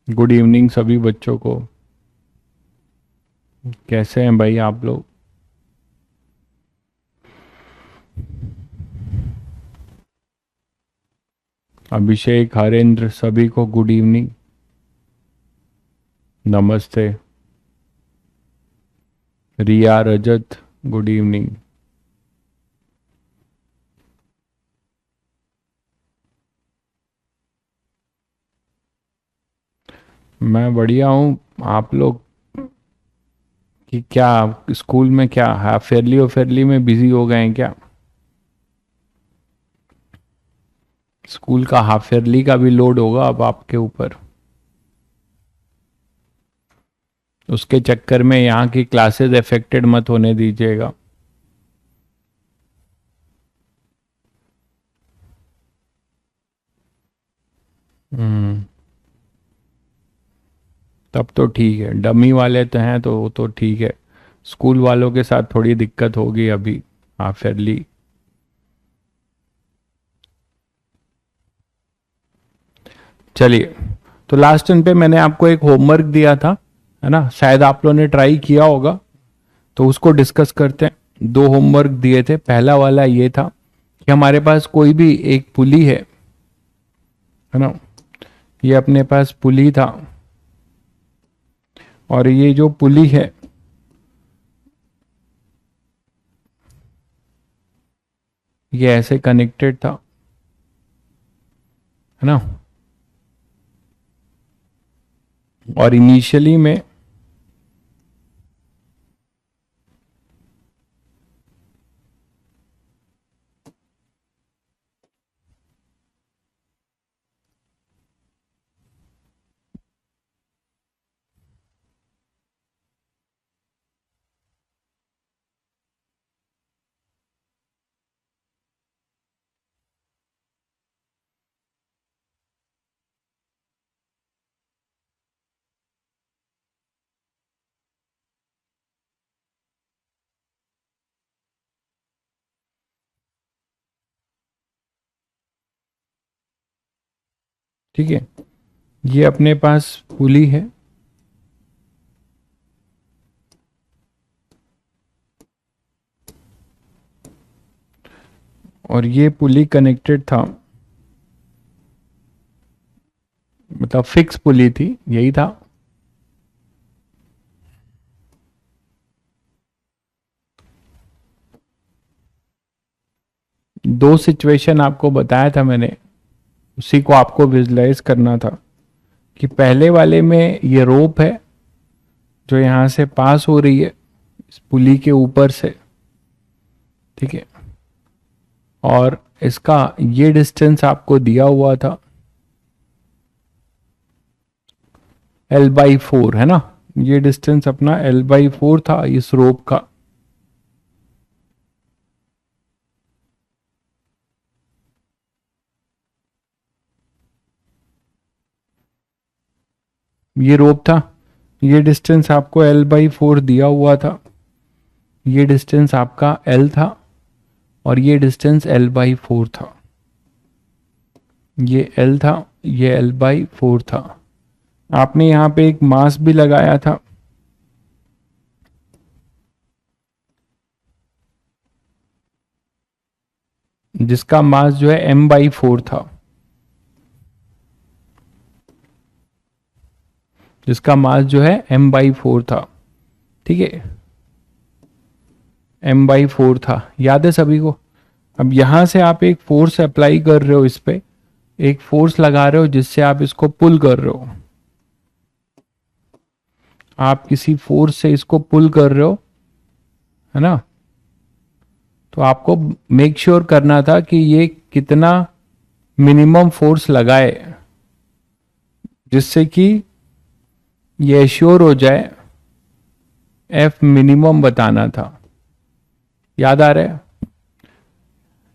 Good evening सभी बच्चों को। कैसे हैं भाई आप लोग? अभिषेक, हरेंद्र, सभी को गुड इवनिंग। नमस्ते। रिया, रजत, गुड इवनिंग। मैं बढ़िया हूँ। आप लोग कि क्या स्कूल में क्या हाफ ईयरली और फेयरली में बिजी हो गए हैं क्या? स्कूल का हाफ ईयरली का भी लोड होगा अब आपके ऊपर। उसके चक्कर में यहाँ की क्लासेस अफेक्टेड मत होने दीजिएगा। हम्म। तब तो ठीक है, डमी वाले तो हैं तो वो तो ठीक है। स्कूल वालों के साथ थोड़ी दिक्कत होगी अभी हाफ ईयरली। चलिए, तो लास्ट टाइम पे मैंने आपको एक होमवर्क दिया था, है ना? शायद आप लोगों ने ट्राई किया होगा, तो उसको डिस्कस करते हैं। दो होमवर्क दिए थे। पहला वाला ये था कि हमारे पास कोई भी एक पुली है ना? ये अपने पास पुली था, और ये जो पुली है ये ऐसे कनेक्टेड था, है ना? और इनिशियली में ठीक है, ये अपने पास पुली है, और ये पुली कनेक्टेड था, मतलब फिक्स पुली थी, यही था। दो सिचुएशन आपको बताया था मैंने, उसी को आपको विजुलाइज करना था कि पहले वाले में ये रोप है जो यहां से पास हो रही है इस पुली के ऊपर से, ठीक है? और इसका ये डिस्टेंस आपको दिया हुआ था L/4, है ना? ये डिस्टेंस अपना L/4 था इस रोप का। ये रोप था, ये डिस्टेंस आपको L/4 दिया हुआ था, ये डिस्टेंस आपका L था, और ये डिस्टेंस L/4 था। ये L था, ये L/4 था। आपने यहाँ पे एक मास भी लगाया था, जिसका मास जो है M/4 था, जिसका मास जो है M/4 था, ठीक है? M/4 था, याद है सभी को? अब यहां से आप एक फोर्स अप्लाई कर रहे हो इस पे, एक फोर्स लगा रहे हो जिससे आप इसको पुल कर रहे हो। आप किसी फोर्स से इसको पुल कर रहे हो, है ना? तो आपको मेक श्योर करना था कि ये कितना मिनिमम फोर्स लगाए, जिससे कि ये एश्योर हो जाए। एफ मिनिमम बताना था, याद आ रहा है?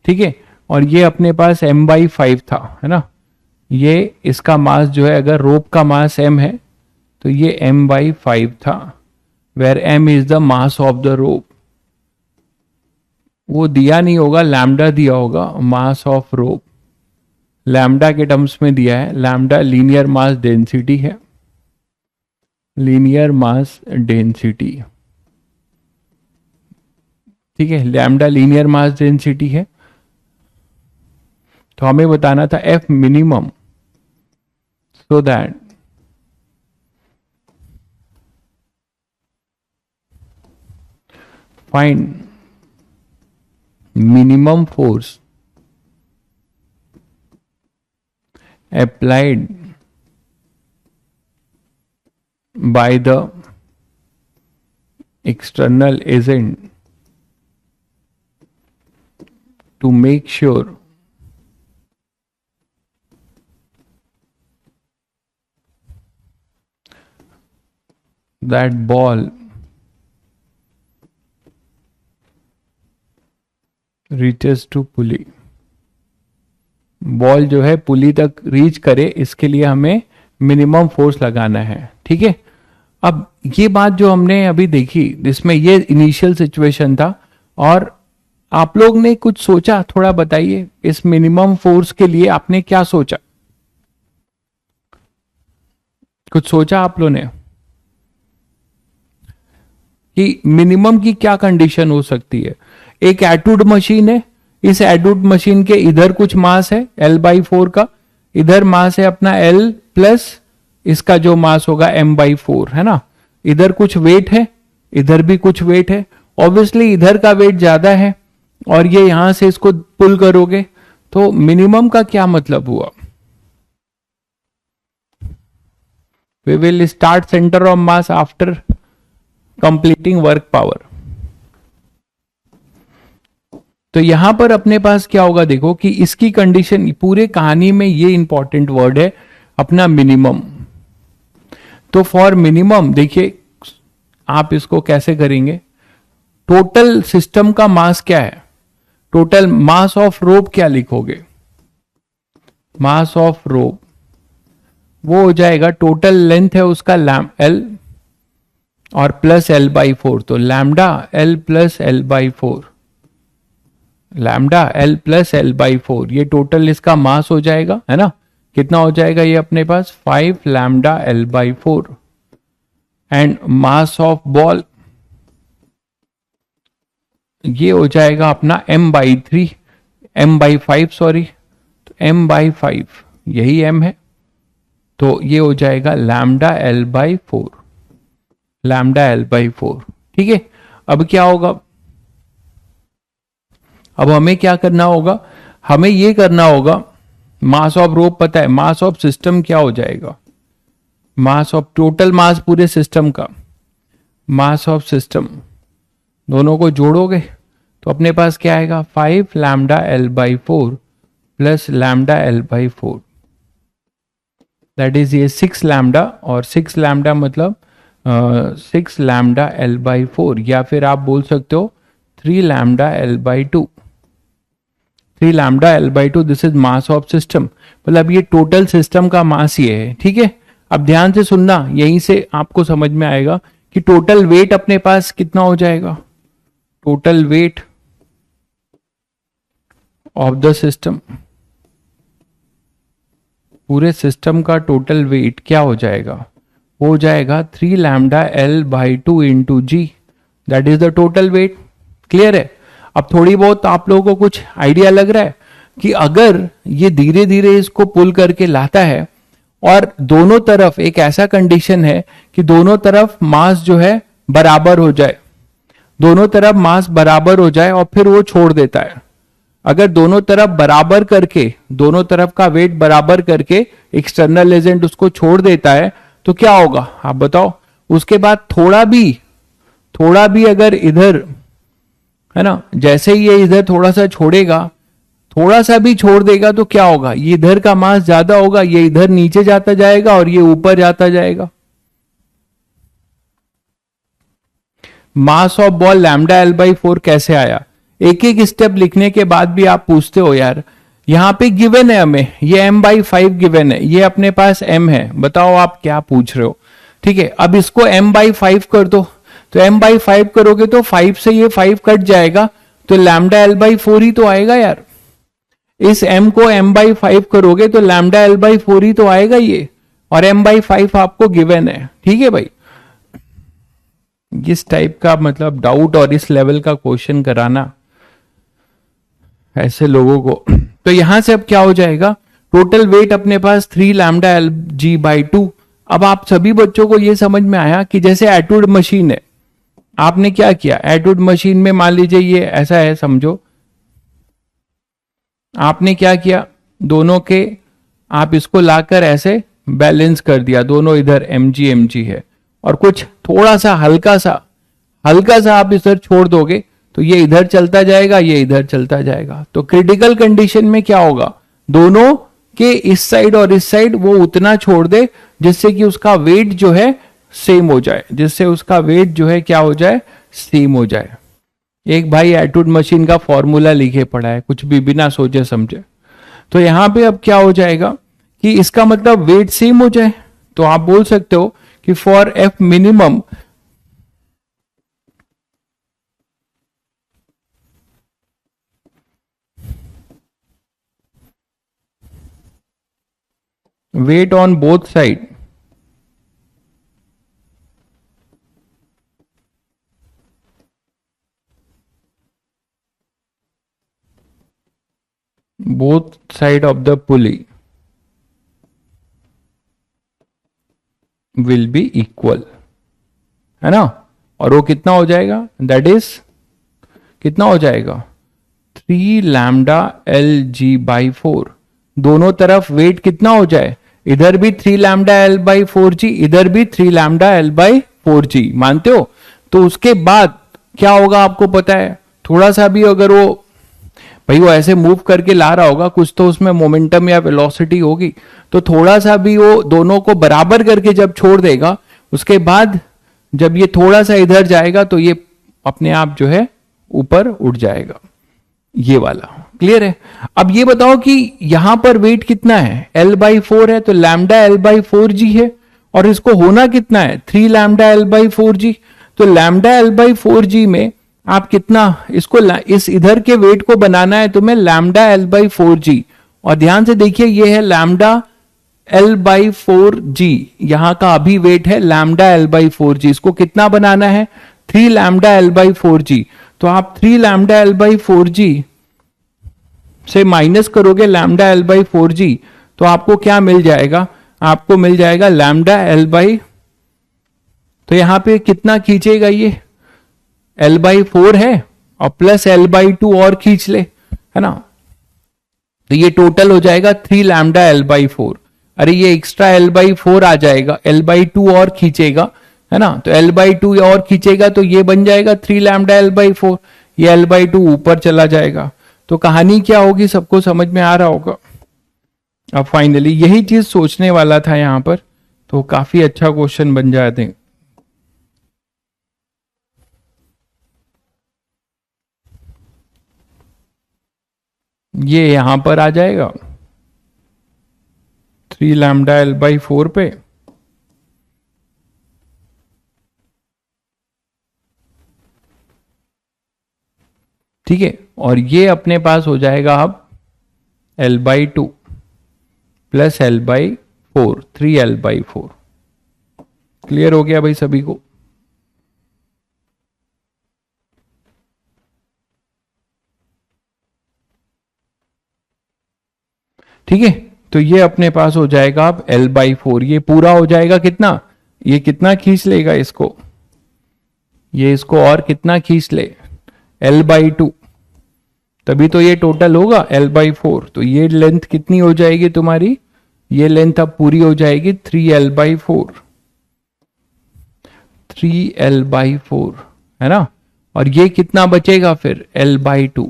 ठीक है, और ये अपने पास M/5 था, है ना? ये इसका मास जो है, अगर रोप का मास M है तो ये M/5 था, where M is the mass of the rope. वो दिया नहीं होगा, लैम्डा दिया होगा, मास ऑफ रोप लैम्डा के टर्म्स में दिया है। लैम्डा लीनियर मास डेंसिटी है, लीनियर मास डेंसिटी। ठीक है, लैम्डा लीनियर मास डेंसिटी है, तो हमें बताना था F minimum, so that find minimum force applied by the external agent to make sure that ball reaches to pulley, ball जो है पुली तक रीच करे, इसके लिए हमें मिनिमम फोर्स लगाना है। ठीक है, अब ये बात जो हमने अभी देखी, जिसमें ये इनिशियल सिचुएशन था, और आप लोग ने कुछ सोचा, थोड़ा बताइए इस मिनिमम फोर्स के लिए आपने क्या सोचा, कुछ सोचा आप लोग ने कि मिनिमम की क्या कंडीशन हो सकती है। एक एटूड मशीन है, इस एटूड मशीन के इधर कुछ मास है L/4 का, इधर मास है अपना L प्लस इसका जो मास होगा M/4, है ना। इधर कुछ वेट है, इधर भी कुछ वेट है, ऑब्वियसली इधर का वेट ज्यादा है, और ये यहां से इसको पुल करोगे, तो मिनिमम का क्या मतलब हुआ। We will start centre of mass after completing work power. तो यहां पर अपने पास क्या होगा, देखो कि इसकी कंडीशन पूरे कहानी में ये इंपॉर्टेंट वर्ड है अपना मिनिमम। तो फॉर मिनिमम देखिए आप इसको कैसे करेंगे, टोटल सिस्टम का मास क्या है, टोटल मास ऑफ रोप क्या लिखोगे, मास ऑफ रोप वो हो जाएगा, टोटल लेंथ है उसका L और प्लस L/4, तो lambda L plus L/4, lambda L plus L/4, ये टोटल इसका मास हो जाएगा, है ना। कितना हो जाएगा ये अपने पास 5 lambda L/4, and mass of ball ये हो जाएगा अपना M/5 सॉरी, तो M/5 यही M है, तो ये हो जाएगा लैम्डा L/4, लैम्डा L/4। ठीक है, अब क्या होगा, अब हमें क्या करना होगा, हमें ये करना होगा, मास ऑफ रोप पता है, मास ऑफ सिस्टम क्या हो जाएगा, मास ऑफ टोटल मास पूरे सिस्टम का, मास ऑफ सिस्टम दोनों को जोड़ोगे तो अपने पास क्या आएगा 5 lambda L/4 plus lambda L/4, that is ये 6 लैम्डा, और 6 लैम्डा मतलब 6 लैम्डा L/4, या फिर आप बोल सकते हो 3 lambda L/2, 3 lambda L/2, this is mass of system, मतलब ये टोटल सिस्टम का मास ये है। ठीक है, अब ध्यान से सुनना, यहीं से आपको समझ में आएगा कि टोटल वेट अपने पास कितना हो जाएगा, total weight of the system, पूरे सिस्टम का टोटल वेट क्या हो जाएगा, हो जाएगा 3 lambda L/2 into g, that is the total weight. Clear है। अब थोड़ी बहुत आप लोगों को कुछ आइडिया लग रहा है कि अगर ये धीरे धीरे इसको पुल करके लाता है, और दोनों तरफ एक ऐसा कंडीशन है कि दोनों तरफ मास जो है बराबर हो जाए, दोनों तरफ मास बराबर हो जाए, और फिर वो छोड़ देता है। अगर दोनों तरफ बराबर करके, दोनों तरफ का वेट बराबर करके एक्सटर्नल एजेंट उसको छोड़ देता है, तो क्या होगा आप बताओ। उसके बाद थोड़ा भी अगर इधर, है ना, जैसे ही ये इधर थोड़ा सा छोड़ेगा, थोड़ा सा भी छोड़ देगा, तो क्या होगा, ये इधर का मास ज्यादा होगा, ये इधर नीचे जाता जाएगा और ये ऊपर जाता जाएगा। Mass of ball lambda L/4 कैसे आया, एक एक स्टेप लिखने के बाद भी आप पूछते हो यार, यहां पे गिवन है हमें, ये M/5 गिवन है, ये अपने पास M है, बताओ आप क्या पूछ रहे हो। ठीक है, अब इसको M/5 कर दो, तो M/5 करोगे तो 5 से ये 5 कट जाएगा, तो लैम्डा L/4 ही तो आएगा यार। इस M को M/5 करोगे तो लैम्डा L/4 ही तो आएगा ये, और M/5 आपको गिवन है। ठीक है भाई, इस टाइप का मतलब डाउट और इस लेवल का क्वेश्चन कराना ऐसे लोगों को। तो यहां से अब क्या हो जाएगा, टोटल वेट अपने पास 3 लैम्डा एल जी बाई 2। अब आप सभी बच्चों को यह समझ में आया कि जैसे एटूड मशीन है, आपने क्या किया, एटूड मशीन में मान लीजिए ये ऐसा है समझो, आपने क्या किया, दोनों के आप इसको लाकर ऐसे बैलेंस कर दिया, दोनों इधर एम जी है, और कुछ थोड़ा सा हल्का सा आप इधर छोड़ दोगे तो ये इधर चलता जाएगा, ये इधर चलता जाएगा। तो क्रिटिकल कंडीशन में क्या होगा, दोनों के इस साइड और इस साइड वो उतना छोड़ दे जिससे कि उसका वेट जो है सेम हो जाए, जिससे उसका वेट जो है क्या हो जाए, सेम हो जाए। एक भाई एटूड मशीन का फॉर्मूला लिखे पड़ा है, कुछ भी बिना सोचे समझे। तो यहां पे अब क्या हो जाएगा कि इसका मतलब वेट सेम हो जाए। तो आप बोल सकते हो कि for F minimum weight on both side of the pulley will be equal, है ना। और वो कितना हो जाएगा, दैट इज कितना हो जाएगा, 3 लैम्डा एल जी बाई 4। दोनों तरफ वेट कितना हो जाए, इधर भी 3 लैम्डा एल बाई 4 जी, इधर भी 3 लैम्डा एल बाई 4 जी, मानते हो। तो उसके बाद क्या होगा आपको पता है, थोड़ा सा भी अगर वो भाई वो ऐसे मूव करके ला रहा होगा, कुछ तो उसमें मोमेंटम या वेलोसिटी होगी, तो थोड़ा सा भी वो दोनों को बराबर करके जब छोड़ देगा, उसके बाद जब ये थोड़ा सा इधर जाएगा तो ये अपने आप जो है ऊपर उठ जाएगा, ये वाला क्लियर है। अब ये बताओ कि यहां पर वेट कितना है, एल बाई 4 है, तो लैम्डा एल बाई 4 जी है, और इसको होना कितना है, 3 लैम्डा एल बाई 4 जी। तो लैम्डा एल बाई 4 जी में आप कितना इसको इस इधर के वेट को बनाना है तुम्हें, लैम्डा एल बाई 4 जी। और ध्यान से देखिए ये है लैम्डा एल बाई 4 जी, यहां का अभी वेट है लैम्डा एल बाई 4 जी, इसको कितना बनाना है, 3 लैम्डा एल बाई 4 जी। तो आप 3 लैम्डा एल बाई 4 जी से माइनस करोगे लैम्डा एल बाई 4 जी, तो आपको क्या मिल जाएगा, आपको मिल जाएगा लैम्डा एल बाई, तो यहां पे कितना खींचेगा ये, एल बाई 4 है और प्लस एल बाई 2 और खींच ले, है ना। तो ये टोटल हो जाएगा 3 लैम्डा एल बाई 4। अरे ये एक्स्ट्रा एल बाई 4 आ जाएगा, एल बाई 2 और खींचेगा, है ना। तो एल बाई 2 और खींचेगा तो ये बन जाएगा 3 लैम्डा एल बाई 4, ये एल बाई 2 ऊपर चला जाएगा। तो कहानी क्या होगी, सबको समझ में आ रहा होगा। अब फाइनली यही चीज सोचने वाला था यहां पर, तो काफी अच्छा क्वेश्चन बन जाते हैं। ये यहां पर आ जाएगा 3 लैम्डा एल बाई 4 पे, ठीक है। और ये अपने पास हो जाएगा अब L by 2 plus L by 4, 3 L by 4। Clear हो गया भाई सभी को। ठीक है, तो ये अपने पास हो जाएगा अब एल बाई 4, ये पूरा हो जाएगा कितना, ये कितना खींच लेगा इसको, ये इसको और कितना खींच ले, एल बाई 2, तभी तो ये टोटल होगा एल बाई 4। तो ये लेंथ कितनी हो जाएगी तुम्हारी, ये लेंथ अब पूरी हो जाएगी 3 एल बाई 4, 3 एल बाई 4, है ना। और ये कितना बचेगा फिर एल बाई 2,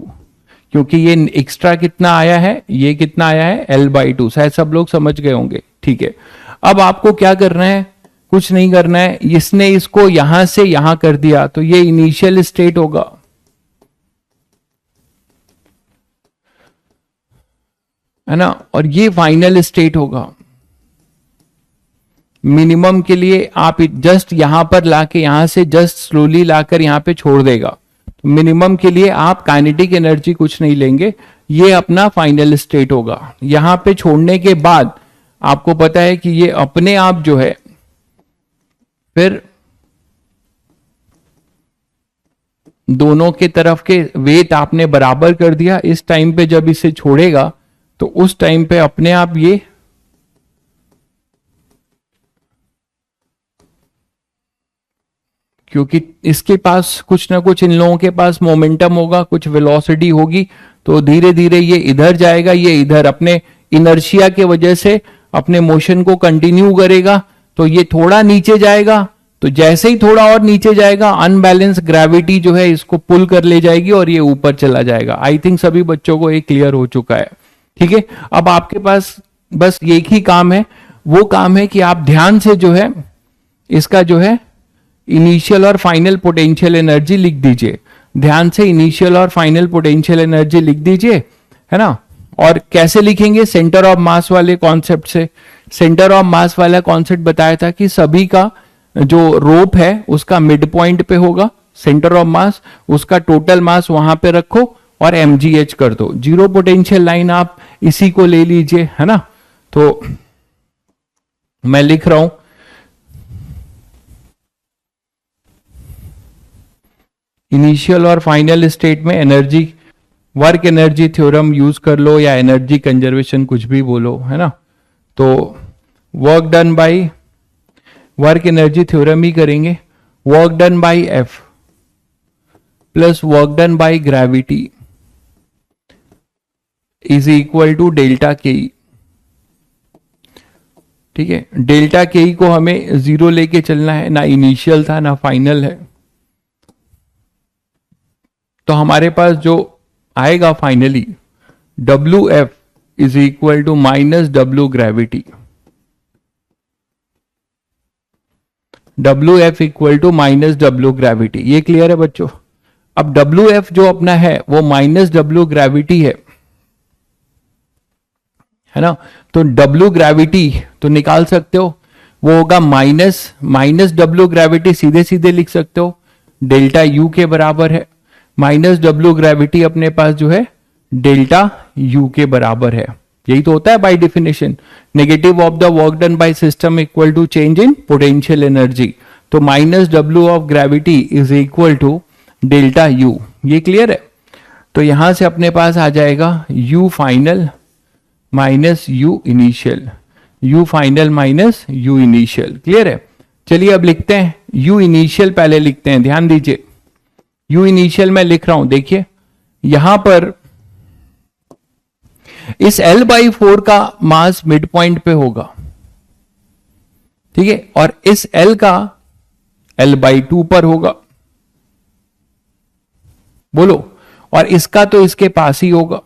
क्योंकि ये एक्स्ट्रा कितना आया है, ये कितना आया है एल बाई 2, शायद सब लोग समझ गए होंगे। ठीक है, अब आपको क्या करना है, कुछ नहीं करना है, इसने इसको यहां से यहां कर दिया तो ये इनिशियल स्टेट होगा, है ना, और ये फाइनल स्टेट होगा। मिनिमम के लिए आप जस्ट यहां पर लाके, यहां से जस्ट स्लोली लाकर यहां पे छोड़ देगा। तो मिनिमम के लिए आप काइनेटिक एनर्जी कुछ नहीं लेंगे, ये अपना फाइनल स्टेट होगा। यहां पे छोड़ने के बाद आपको पता है कि ये अपने आप जो है फिर दोनों के तरफ के वेट आपने बराबर कर दिया। इस टाइम पे जब इसे छोड़ेगा तो उस टाइम पे अपने आप ये क्योंकि इसके पास कुछ ना कुछ इन लोगों के पास मोमेंटम होगा, कुछ वेलोसिटी होगी, तो धीरे धीरे ये इधर जाएगा, ये इधर अपने इनर्शिया के वजह से अपने मोशन को कंटिन्यू करेगा। तो ये थोड़ा नीचे जाएगा, तो जैसे ही थोड़ा और नीचे जाएगा अनबैलेंस ग्रेविटी जो है इसको पुल कर ले जाएगी और ये ऊपर चला जाएगा। आई थिंक सभी बच्चों को ये क्लियर हो चुका है। ठीक है, अब आपके पास बस एक ही काम है, वो काम है कि आप ध्यान से जो है इसका जो है इनिशियल और फाइनल पोटेंशियल एनर्जी लिख दीजिए। ध्यान से इनिशियल और फाइनल पोटेंशियल एनर्जी लिख दीजिए, है ना। और कैसे लिखेंगे? सेंटर ऑफ मास वाले कॉन्सेप्ट से। सेंटर ऑफ मास वाला कॉन्सेप्ट बताया था कि सभी का जो रोप है उसका मिड पॉइंट पे होगा सेंटर ऑफ मास, उसका टोटल मास वहां पे रखो और mgh कर दो। जीरो पोटेंशियल लाइन आप इसी को ले लीजिए, है ना। तो मैं लिख रहा हूं इनिशियल और फाइनल स्टेट में energy, work energy theorem use कर लो या एनर्जी कंजर्वेशन कुछ भी बोलो, है ना। तो work done by, work energy theorem ही करेंगे। Work done by F plus work done by gravity is equal to delta K E. ठीक है, डेल्टा के ई को हमें जीरो लेके चलना है, ना इनिशियल था ना फाइनल है। तो हमारे पास जो आएगा finally W F is equal to minus W gravity. W F equal to minus W gravity, ये क्लियर है बच्चों। अब डब्ल्यू एफ जो अपना है वो माइनस डब्ल्यू ग्रेविटी है ना। तो डब्ल्यू ग्रेविटी तो निकाल सकते हो, वो होगा माइनस डब्ल्यू ग्रेविटी, सीधे सीधे लिख सकते हो, डेल्टा यू के बराबर है। माइनस डब्ल्यू ग्रेविटी अपने पास जो है डेल्टा यू के बराबर है। यही तो होता है by definition, negative of the work done by system equal to change in potential energy. तो minus W of gravity is equal to delta U. ये क्लियर है। तो यहां से अपने पास आ जाएगा U final minus U initial, U final minus U initial. Clear है। चलिए अब लिखते हैं यू इनिशियल, पहले लिखते हैं, ध्यान दीजिए। यू इनिशियल मैं लिख रहा हूं, देखिए यहां पर इस L/4 का मास मिड पॉइंट पे होगा, ठीक है, और इस L का L/2 पर होगा, बोलो, और इसका तो इसके पास ही होगा।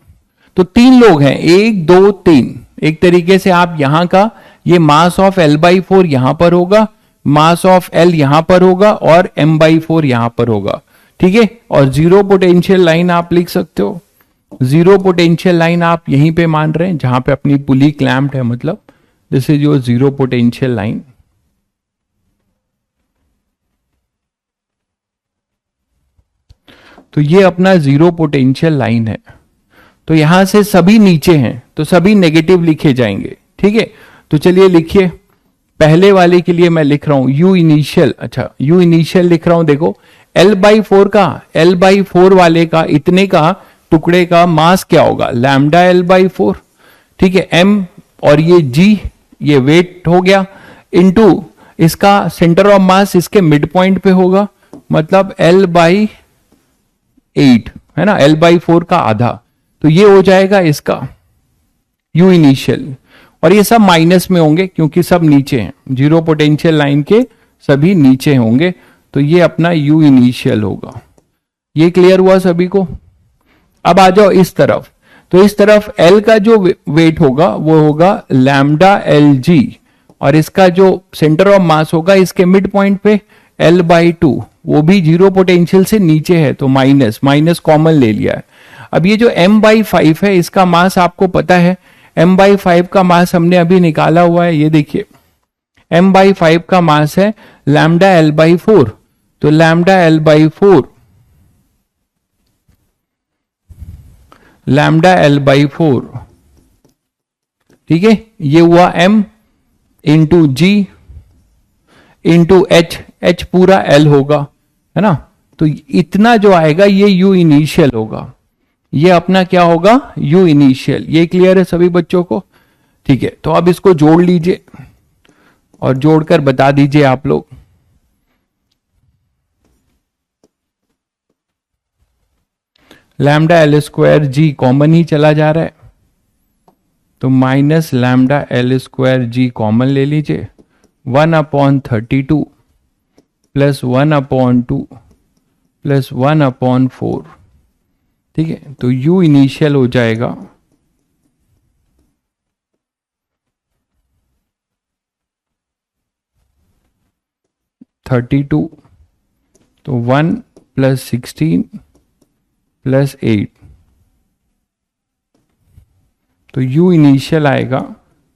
तो तीन लोग हैं, 1 2 3। एक तरीके से आप यहां का ये मास ऑफ L/4 यहां पर होगा, मास ऑफ L यहां पर होगा और M/4 यहां पर होगा, ठीक है। और जीरो पोटेंशियल लाइन आप लिख सकते हो, जीरो पोटेंशियल लाइन आप यहीं पे मान रहे हैं जहां पे अपनी पुली क्लैम्प्ड है, मतलब this is your zero potential line. तो ये अपना जीरो पोटेंशियल लाइन है। तो यहां से सभी नीचे हैं तो सभी नेगेटिव लिखे जाएंगे, ठीक है। तो चलिए लिखिए, पहले वाले के लिए मैं लिख रहा हूं यू इनिशियल। अच्छा, यू इनिशियल लिख रहा हूं, देखो L/4 वाले का इतने का टुकड़े का मास क्या होगा, लैम्डा L/4, ठीक है। M और ये G ये वेट हो गया, इनटू इसका सेंटर ऑफ मास इसके मिड पॉइंट पे होगा, मतलब L/8 है ना, L/4 का आधा। तो ये हो जाएगा इसका यू इनिशियल, और ये सब माइनस में होंगे क्योंकि सब नीचे हैं, जीरो पोटेंशियल लाइन के सभी नीचे होंगे। तो ये अपना यू इनिशियल होगा। ये क्लियर हुआ सभी को। अब आ जाओ इस तरफ, तो इस तरफ L का जो वेट होगा वो होगा लैम्डा Lg, और इसका जो सेंटर ऑफ मास होगा इसके मिड पॉइंट पे L/2, वो भी जीरो पोटेंशियल से नीचे है, तो माइनस माइनस कॉमन ले लिया है। अब ये जो M/5 है इसका मास आपको पता है, M/5 का मास हमने अभी निकाला हुआ है, ये देखिए M/5 का मास है लैम्डा L/4, तो लैम्डा L/4 ठीक है, ये हुआ M into G into H, H पूरा L होगा, है ना। तो इतना जो आएगा ये यू इनिशियल होगा, ये अपना क्या होगा, यू इनिशियल। ये क्लियर है सभी बच्चों को? ठीक है, तो अब इसको जोड़ लीजिए और जोड़कर बता दीजिए आप लोग। लैम्डा एल स्क्वायर जी कॉमन ही चला जा रहा है, तो माइनस लैम्डा एल स्क्वायर जी कॉमन ले लीजिए, 1/32 प्लस 1/2 प्लस 1/4। ठीक है, तो u इनिशियल हो जाएगा 32, तो 1 प्लस 16 प्लस 8, तो u इनिशियल आएगा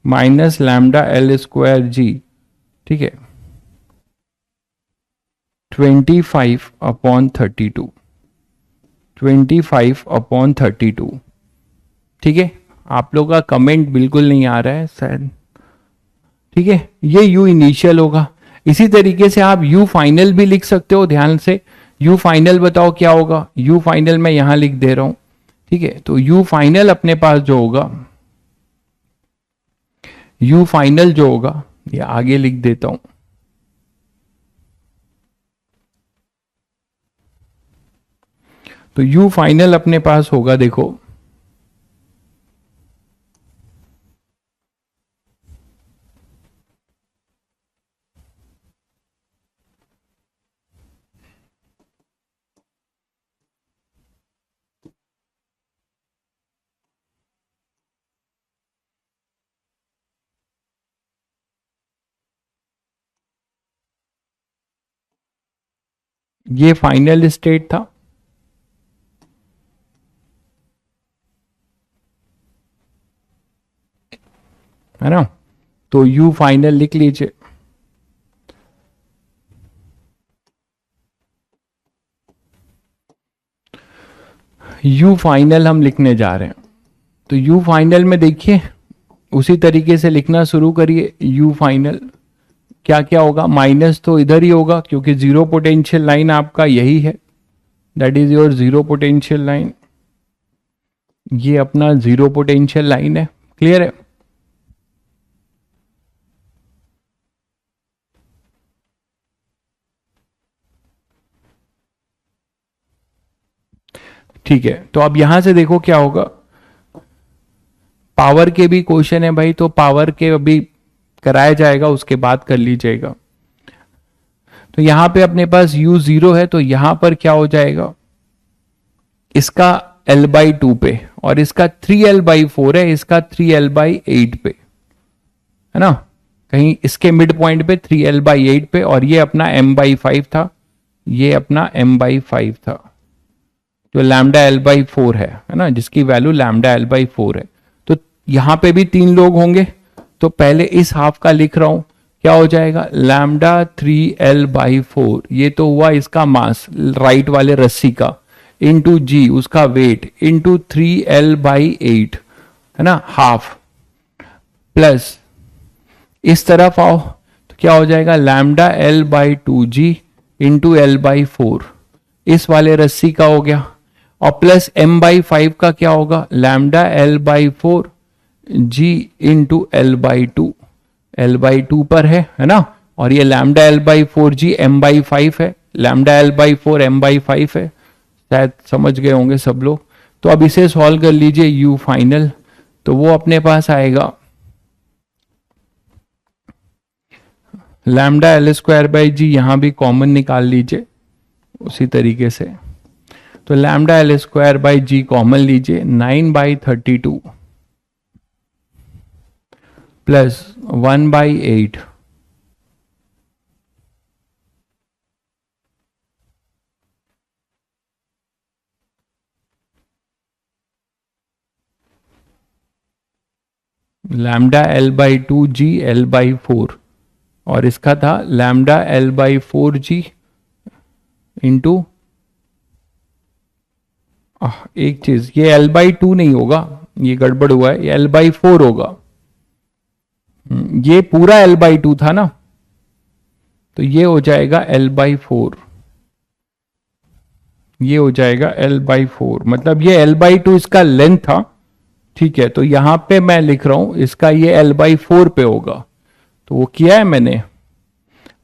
माइनस लैम्डा एल स्क्वायर जी। ठीक है, 25/32, 25/32। ठीक है, आप लोग का कमेंट बिल्कुल नहीं आ रहा है शायद। ठीक है, ये u इनिशियल होगा। इसी तरीके से आप u फाइनल भी लिख सकते हो, ध्यान से। u फाइनल बताओ क्या होगा, u फाइनल मैं यहां लिख दे रहा हूं। ठीक है, तो u फाइनल अपने पास जो होगा, u फाइनल जो होगा, ये आगे लिख देता हूं। तो u फाइनल अपने पास होगा, देखो, ये फाइनल स्टेट था। है ना, तो u फाइनल लिख लीजिए। u फाइनल हम लिखने जा रहे हैं, तो u फाइनल में देखिए उसी तरीके से लिखना शुरू करिए। u फाइनल क्या क्या होगा, माइनस तो इधर ही होगा क्योंकि जीरो पोटेंशियल लाइन आपका यही है, that is your zero potential line. ये अपना जीरो पोटेंशियल लाइन है, क्लियर है? ठीक है, तो अब यहां से देखो क्या होगा, पावर के भी क्वेश्चन है भाई, तो पावर के अभी कराया जाएगा, उसके बाद कर लीजिएगा। तो यहां पे अपने पास u 0 है, तो यहां पर क्या हो जाएगा, इसका l/2 पे, और इसका 3l/4 है, इसका 3l/8 पे, है ना, कहीं इसके मिड पॉइंट पे 3l/8 पे, और ये अपना m/5 था, ये अपना m/5 था, जो लैम्डा l/4 है ना, जिसकी वैल्यू लैम्डा l/4 है। तो यहां पे भी 3 लोग होंगे, तो पहले इस हाफ का लिख रहा हूं, क्या हो जाएगा, लैम्डा 3l/4, ये तो हुआ इसका मास राइट वाले रस्सी का, इंटू जी उसका वेट, इंटू 3l/8, है ना, हाफ, प्लस इस तरफ आओ तो क्या हो जाएगा, लैम्डा l/2g इंटू l/4, इस वाले रस्सी का हो गया, और प्लस m/5 का क्या होगा, lambda l/4 g into l/2, l/2 पर है ना, और ये लैम्डा l/4 g m/5 है, लैम्डा l/4 m/5 है, शायद समझ गए होंगे सब लोग। तो अब इसे सॉल्व कर लीजिए u फाइनल, तो वो अपने पास आएगा लैम्डा l²/g, यहां भी कॉमन निकाल लीजिए उसी तरीके से, तो लैम्डा l²/g कॉमन लीजिए, 9/32 प्लस 1/8 लैम्डा l/2g l/4, और इसका था लैम्डा l/4g इंटू, एक चीज, ये l/2 नहीं होगा, ये गड़बड़ हुआ है, ये l/4 होगा। ये पूरा l/2 था ना, तो ये हो जाएगा l/4, ये हो जाएगा L/4, मतलब ये L/2 इसका लेंथ था, ठीक है। तो यहां पे मैं लिख रहा हूं इसका ये L/4 पे होगा, तो वो किया है मैंने,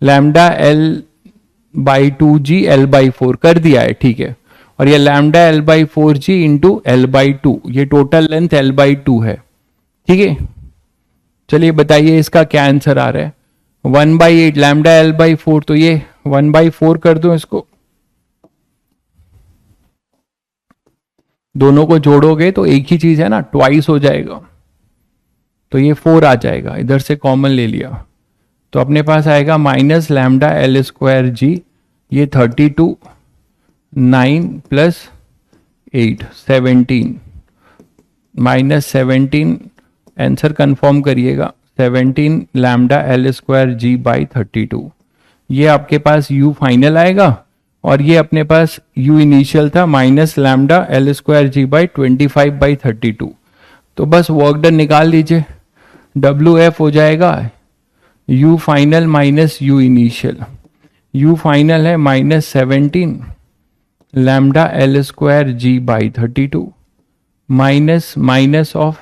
लैम्डा L/2G L/4 कर दिया है, ठीक है। और ये लैम्डा L/4G इंटू L/2, ये टोटल लेंथ L/2 है, ठीक है। चलिए बताइए इसका क्या आंसर आ रहा है। 1/8 लैम्डा L/4, तो ये 1/4 कर दो इसको, दोनों को जोड़ोगे तो एक ही चीज है ना, ट्वाइस हो जाएगा, तो ये 4 आ जाएगा, इधर से कॉमन ले लिया, तो अपने पास आएगा माइनस लैम्डा L²G, ये 32, 9 प्लस 8 17, माइनस 17, आंसर कंफर्म करिएगा, 17 लैम्डा L²G/32। ये आपके पास U फाइनल आएगा, और ये अपने पास U इनिशियल था माइनस लैम्डा L²G/25/32। तो बस वर्क डन निकाल लीजिए, WF हो जाएगा U final minus U initial, U final है minus 17 lambda L²G/32 minus minus of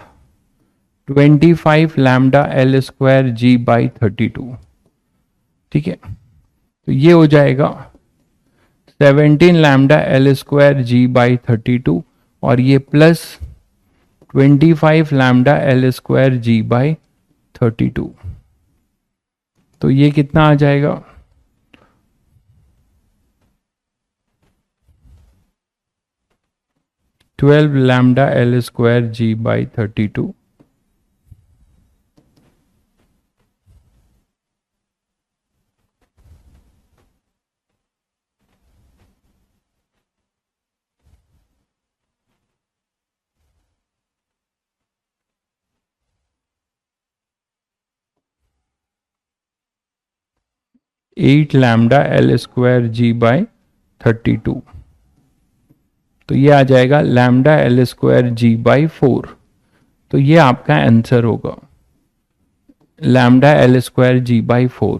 25 lambda L²G/32, ठीक है। तो ये हो जाएगा 17 लैम्डा L²G/32 और ये प्लस 25 लैम्डा L²G/32, तो ये कितना आ जाएगा, twelve lambda L²G/32। Eight lambda L²G/32, तो ये आ जाएगा लैम्डा L²G/4, तो ये आपका आंसर होगा लैम्डा L²G/4।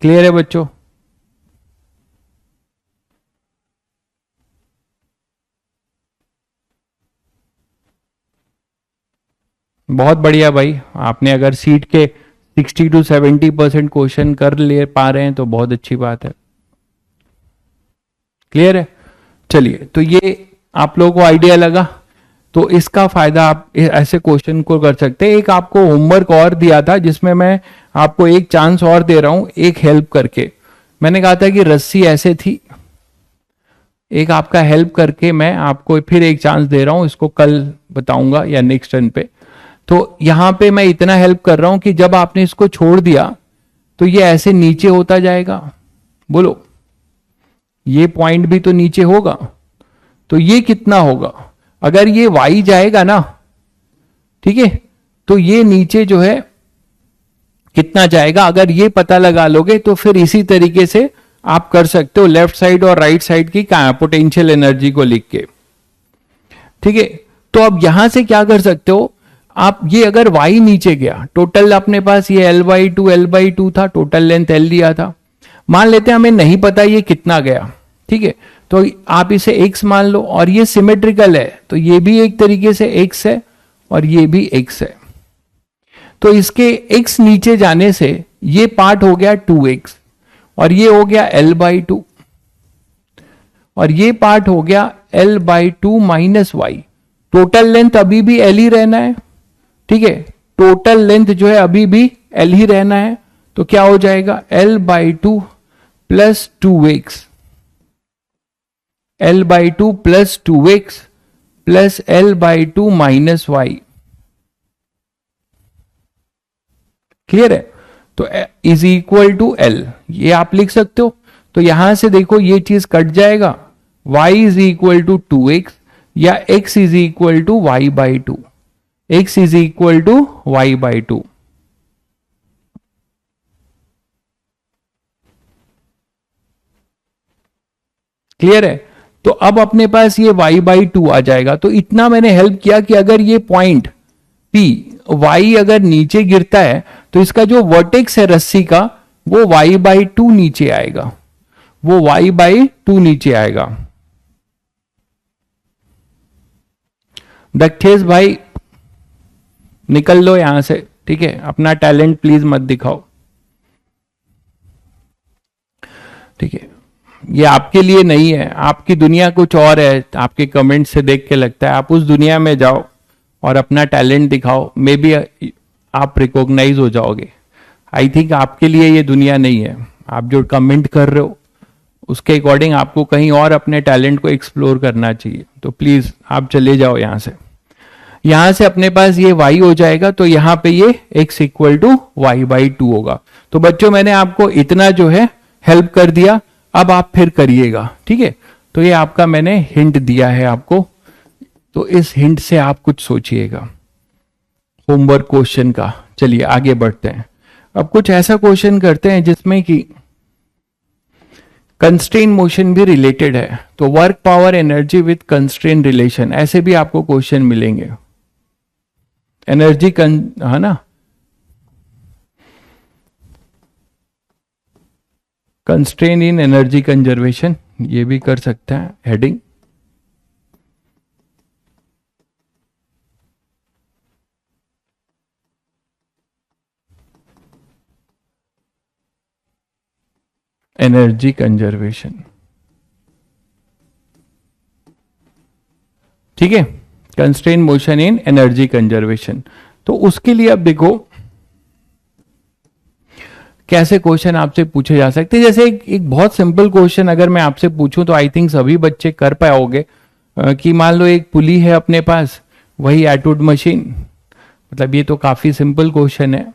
क्लियर है बच्चों? बहुत बढ़िया भाई, आपने अगर सीट के 60 to 70% क्वेश्चन कर ले पा रहे हैं तो बहुत अच्छी बात है। क्लियर है? चलिए, तो ये आप लोगों को आइडिया लगा, तो इसका फायदा आप ऐसे क्वेश्चन को कर सकते हैं। एक आपको होमवर्क और दिया था जिसमें मैं आपको एक चांस और दे रहा हूं, एक हेल्प करके। मैंने कहा था कि रस्सी ऐसे थी, एक आपका हेल्प करके मैं आपको फिर एक चांस दे रहा हूं, इसको कल बताऊंगा या नेक्स्ट टर्न पे। तो यहां पे मैं इतना हेल्प कर रहा हूं कि जब आपने इसको छोड़ दिया तो ये ऐसे नीचे होता जाएगा, बोलो ये पॉइंट भी तो नीचे होगा, तो ये कितना होगा, अगर ये y जाएगा ना, ठीक है, तो ये नीचे जो है कितना जाएगा, अगर ये पता लगा लोगे तो फिर इसी तरीके से आप कर सकते हो लेफ्ट साइड और राइट साइड की पोटेंशियल एनर्जी को लिख के, ठीक है। तो अब यहां से क्या कर सकते हो आप, ये अगर y नीचे गया, टोटल अपने पास ये L/2 था, टोटल लेंथ L दिया था, मान लेते हैं हमें नहीं पता ये कितना गया, ठीक है, तो आप इसे x मान लो, और ये सिमेट्रिकल है तो ये भी एक तरीके से x है और ये भी x है, तो इसके x नीचे जाने से ये पार्ट हो गया 2x और ये हो गया L/2 और ये पार्ट हो गया L/2 minus y। Total length अभी भी L ही रहना है, ठीक है, टोटल लेंथ जो है अभी भी L ही रहना है, तो क्या हो जाएगा L/2 plus 2x, L/2 plus 2x plus L/2 minus y। Clear है? तो इज इक्वल टू L, ये आप लिख सकते हो। तो यहां से देखो ये चीज कट जाएगा, y is equal to 2x या x is equal to y/2, x is equal to y/2। Clear है? तो अब अपने पास ये y/2 आ जाएगा। तो इतना मैंने हेल्प किया कि अगर ये पॉइंट P y अगर नीचे गिरता है तो इसका जो वर्टेक्स है रस्सी का वो y/2 नीचे आएगा, वो y/2 नीचे आएगा। दक्षेश भाई निकल लो यहां से, ठीक है, अपना टैलेंट प्लीज मत दिखाओ, ठीक है, ये आपके लिए नहीं है, आपकी दुनिया कुछ और है, आपके कमेंट से देख के लगता है, आप उस दुनिया में जाओ और अपना टैलेंट दिखाओ, मे बी आप रिकॉग्नाइज हो जाओगे। आई थिंक आपके लिए ये दुनिया नहीं है, आप जो कमेंट कर रहे हो उसके अकॉर्डिंग आपको कहीं और अपने टैलेंट को एक्सप्लोर करना चाहिए। तो प्लीज आप चले जाओ यहां से अपने पास ये y हो जाएगा, तो यहां पे ये x इक्वल टू y/2 होगा। तो बच्चों मैंने आपको इतना जो है हेल्प कर दिया, अब आप फिर करिएगा, ठीक है। तो ये आपका मैंने हिंट दिया है आपको, तो इस हिंट से आप कुछ सोचिएगा होमवर्क क्वेश्चन का। चलिए आगे बढ़ते हैं, अब कुछ ऐसा क्वेश्चन करते हैं जिसमें कि कंस्ट्रेन मोशन भी रिलेटेड है। तो work power energy with constraint relation, ऐसे भी आपको क्वेश्चन मिलेंगे। एनर्जी है ना, कंस्ट्रेन इन एनर्जी कंजर्वेशन, ये भी कर सकते हैं हेडिंग। एनर्जी कंजर्वेशन, ठीक है, constraint motion in energy conservation. तो उसके लिए अब देखो कैसे क्वेश्चन आपसे पूछे जा सकते हैं। जैसे एक बहुत सिंपल क्वेश्चन अगर मैं आपसे पूछूं तो आई थिंक सभी बच्चे कर पाओगे, कि मान लो एक पुली है अपने पास, वही एटूड मशीन, मतलब ये तो काफी सिंपल क्वेश्चन है,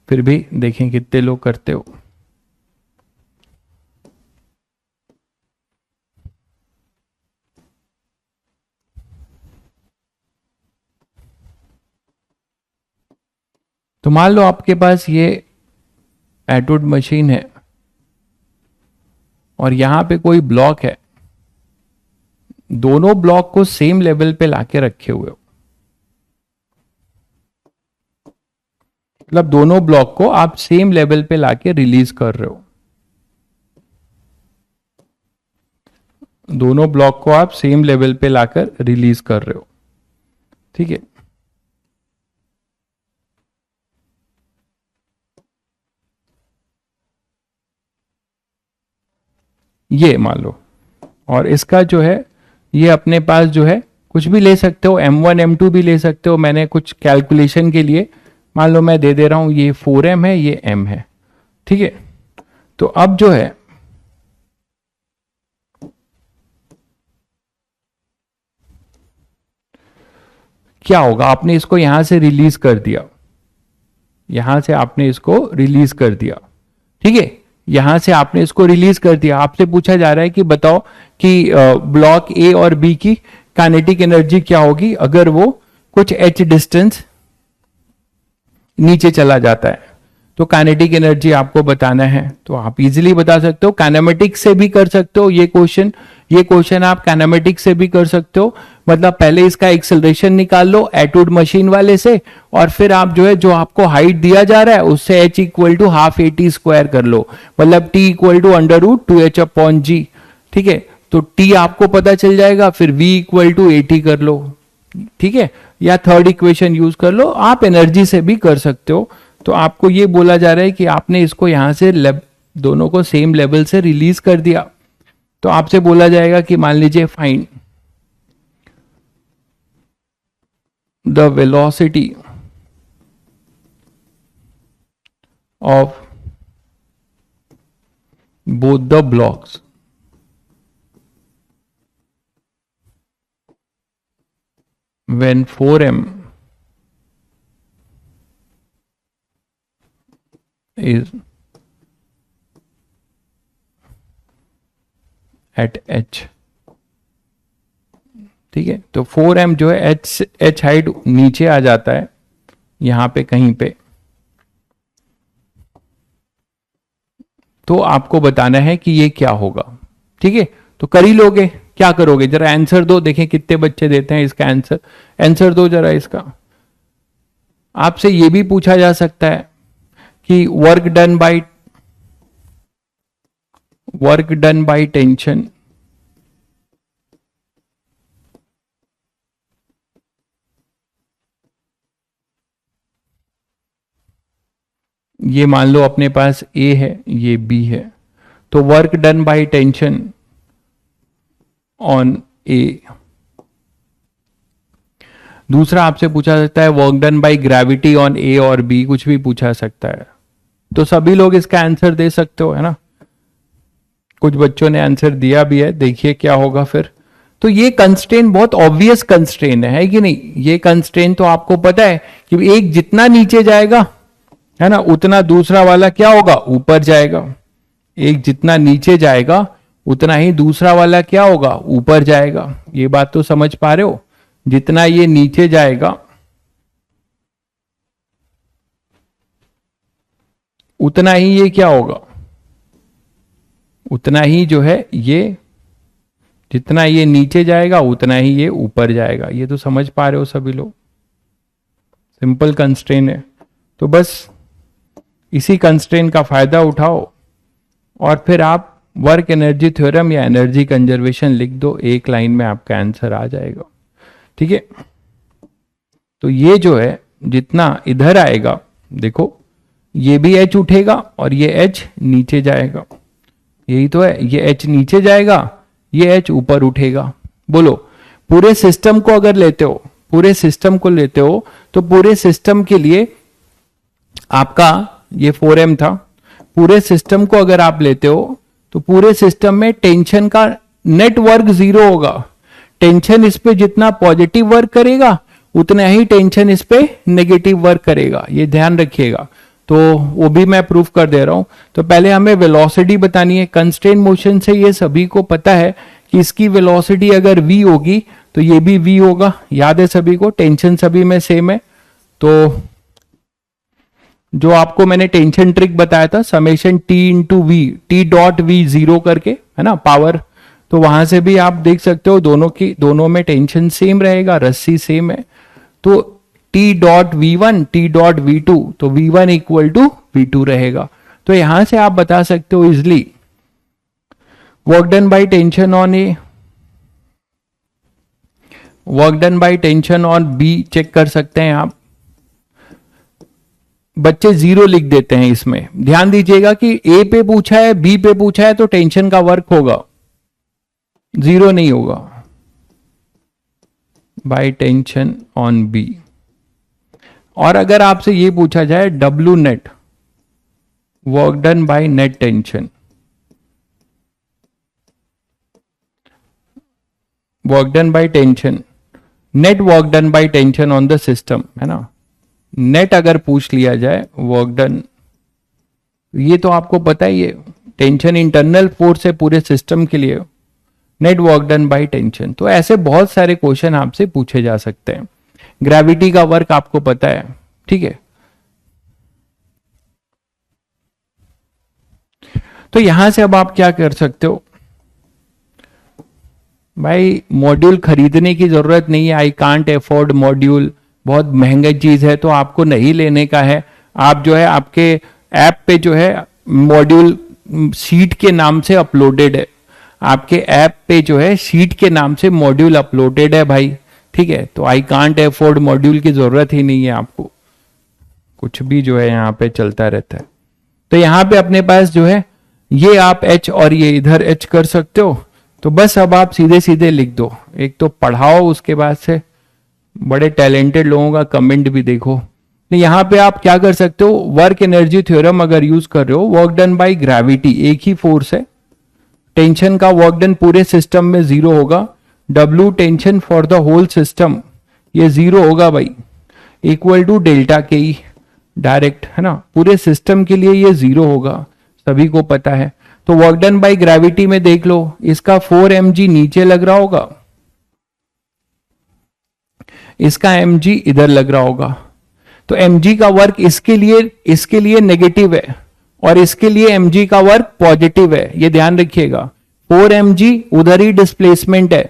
फिर भी देखें कितने लोग करते हो। तो मान लो आपके पास ये एटूड मशीन है और यहां पे कोई ब्लॉक है, दोनों ब्लॉक को सेम लेवल पे लाके रखे हुए हो, मतलब दोनों ब्लॉक को आप सेम लेवल पे लाके रिलीज कर रहे हो, दोनों ब्लॉक को आप सेम लेवल पे लाकर रिलीज कर रहे हो, ठीक है। ये मान लो, और इसका जो है ये अपने पास जो है कुछ भी ले सकते हो, M1 M2 भी ले सकते हो। मैंने कुछ कैलकुलेशन के लिए मान लो मैं दे दे रहा हूं, ये 4M है, ये M है, ठीक है। तो अब जो है क्या होगा, आपने इसको यहां से रिलीज कर दिया, यहां से आपने इसको रिलीज कर दिया, ठीक है, यहां से आपने इसको रिलीज कर दिया। आपसे पूछा जा रहा है कि बताओ कि ब्लॉक ए और बी की काइनेटिक एनर्जी क्या होगी अगर वो कुछ h डिस्टेंस नीचे चला जाता है। तो काइनेटिक एनर्जी आपको बताना है, तो आप इजीली बता सकते हो, काइनेमेटिक्स से भी कर सकते हो ये क्वेश्चन आप काइनेमेटिक्स से भी कर सकते हो। मतलब पहले इसका एक्सेलरेशन निकाल लो एटूड मशीन वाले से, और फिर आप जो है जो आपको हाइट दिया जा रहा है उससे h equal to half AT square कर लो, मतलब t इक्वल टू √2h/g, ठीक है। तो t आपको पता चल जाएगा, फिर v इक्वल टू AT कर लो, ठीक है, या थर्ड इक्वेशन यूज कर लो, आप एनर्जी से भी कर सकते हो। तो आपको ये बोला जा रहा है कि आपने इसको यहां से दोनों को सेम लेवल से रिलीज कर दिया। तो आपसे बोला जाएगा कि मान लीजिए find the velocity of both the blocks when 4M is at H, ठीक है। तो 4M जो है H हाइट नीचे आ जाता है यहां पे कहीं पे, तो आपको बताना है कि ये क्या होगा, ठीक है। तो कर ही लोगे, क्या करोगे, जरा आंसर दो, देखें कितने बच्चे देते हैं इसका आंसर दो जरा इसका। आपसे ये भी पूछा जा सकता है कि work work done by tension, ये मान लो अपने पास ए है, ये बी है, तो work done by tension on A. दूसरा आपसे पूछा सकता है work done by gravity on A और बी, कुछ भी पूछा सकता है। तो सभी लोग इसका आंसर दे सकते हो, है ना। कुछ बच्चों ने आंसर दिया भी है, देखिए क्या होगा फिर। तो ये कंस्ट्रेन बहुत ऑब्वियस कंस्ट्रेन है कि नहीं। ये कंस्ट्रेन तो आपको पता है कि एक जितना नीचे जाएगा, है ना, उतना दूसरा वाला क्या होगा, ऊपर जाएगा। एक जितना नीचे जाएगा उतना ही दूसरा वाला क्या होगा, ऊपर जाएगा। ये बात तो समझ पा रहे हो। जितना ये नीचे जाएगा उतना ही ये क्या होगा, उतना ही जो है ये, जितना ये नीचे जाएगा उतना ही ये ऊपर जाएगा। ये तो समझ पा रहे हो सभी लोग। सिंपल कंस्ट्रेन है। तो बस इसी कंस्ट्रेन का फायदा उठाओ और फिर आप वर्क एनर्जी थ्योरम या एनर्जी कंजर्वेशन लिख दो, एक लाइन में आपका आंसर आ जाएगा। ठीक है। तो ये जो है जितना इधर आएगा, देखो ये भी एच उठेगा और ये एच नीचे जाएगा। यही तो है, ये एच नीचे जाएगा, ये एच ऊपर उठेगा। बोलो पूरे सिस्टम को अगर लेते हो, पूरे सिस्टम को लेते हो तो पूरे सिस्टम के लिए आपका ये 4m था। पूरे सिस्टम को अगर आप लेते हो तो पूरे सिस्टम में टेंशन का नेट वर्क 0 होगा। टेंशन इस पे जितना पॉजिटिव वर्क करेगा उतना ही टेंशन इस पे नेगेटिव वर्क करेगा, ये ध्यान रखिएगा। तो वो भी मैं प्रूफ कर दे रहा हूं। तो पहले हमें वेलोसिटी बतानी है। कंस्ट्रेन मोशन से ये सभी को पता है कि इसकी वेलोसिटी अगर v होगी तो ये भी v होगा। याद है सभी को, टेंशन सभी में सेम है। तो जो आपको मैंने टेंशन ट्रिक बताया था, summation t into v, t dot v 0 करके, है ना, पावर, तो वहां से भी आप देख सकते हो दोनों में टेंशन सेम रहेगा, रस्सी सेम है। तो T dot V1 T dot V2, तो V1 इक्वल टू V2 रहेगा। तो यहां से आप बता सकते हो easily work done by tension on A, work done by tension on B check कर सकते हैं आप। बच्चे 0 लिख देते हैं इसमें। ध्यान दीजिएगा कि ए पे पूछा है, बी पे पूछा है, तो टेंशन का वर्क होगा, 0 नहीं होगा। By tension on B. और अगर आपसे ये पूछा जाए W net, work done by net tension, work done by tension, net work done by tension on the system, है ना, नेट अगर पूछ लिया जाए वर्क डन, ये तो आपको पता ही है, टेंशन इंटरनल फोर्स है पूरे सिस्टम के लिए, net work done by tension. तो ऐसे बहुत सारे क्वेश्चन आपसे पूछे जा सकते हैं। ग्रेविटी का वर्क आपको पता है, ठीक है। तो यहां से अब आप क्या कर सकते हो भाई, मॉड्यूल खरीदने की जरूरत नहीं है। आई कांट अफोर्ड मॉड्यूल, बहुत महंगा चीज है तो आपको नहीं लेने का है। आप जो है आपके ऐप पे जो है मॉड्यूल शीट के नाम से अपलोडेड है, आपके ऐप पे जो है शीट के नाम से मॉड्यूल अपलोडेड है भाई, ठीक है। तो आई कांट अफोर्ड मॉड्यूल की जरूरत ही नहीं है आपको, कुछ भी जो है यहाँ पे चलता रहता है। तो यहाँ पे अपने पास जो है ये आप H और ये इधर H कर सकते हो। तो बस अब आप सीधे सीधे लिख दो, एक तो पढ़ाओ, उसके बाद से बड़े टैलेंटेड लोगों का कमेंट भी देखो। तो यहाँ पे आप क्या कर सकते हो, वर्क एनर्जी थ्योरम अगर यूज कर रहे हो, वर्क डन बाय ग्रेविटी, एक ही फोर्स है, टेंशन का वर्क डन पूरे सिस्टम में 0 होगा, W tension for the whole system ये 0 होगा भाई, equal to delta K E direct, है ना, पूरे सिस्टम के लिए ये 0 होगा, सभी को पता है। तो वर्क डन बाय ग्रेविटी में देख लो, इसका 4mg नीचे लग रहा होगा, इसका mg इधर लग रहा होगा। तो mg का वर्क इसके लिए नेगेटिव है और इसके लिए mg का वर्क पॉजिटिव है, ये ध्यान रखिएगा। 4mg उधर ही डिस्प्लेसमेंट है।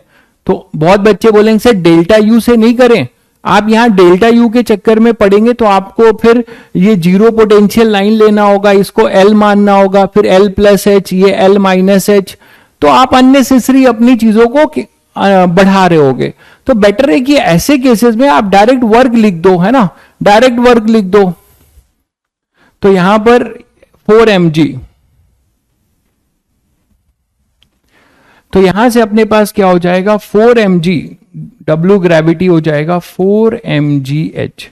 तो बहुत बच्चे बोलेंगे सर डेल्टा यू से नहीं करें, आप यहाँ डेल्टा यू के चक्कर में पड़ेंगे तो आपको फिर ये जीरो पोटेंशियल लाइन लेना होगा, इसको एल मानना होगा, फिर एल प्लस एच, ये एल माइनस एच, तो आप अननेसेसरी अपनी चीजों को बढ़ा रहे होगे। तो बेटर है कि ऐसे केसेस में आप डायरेक्ट वर्क लिख दो, है ना, डायरेक्ट वर्क लिख दो। तो यहां पर 4 mg, तो यहां से अपने पास क्या हो जाएगा 4 mg, W ग्रेविटी हो जाएगा 4 mgh,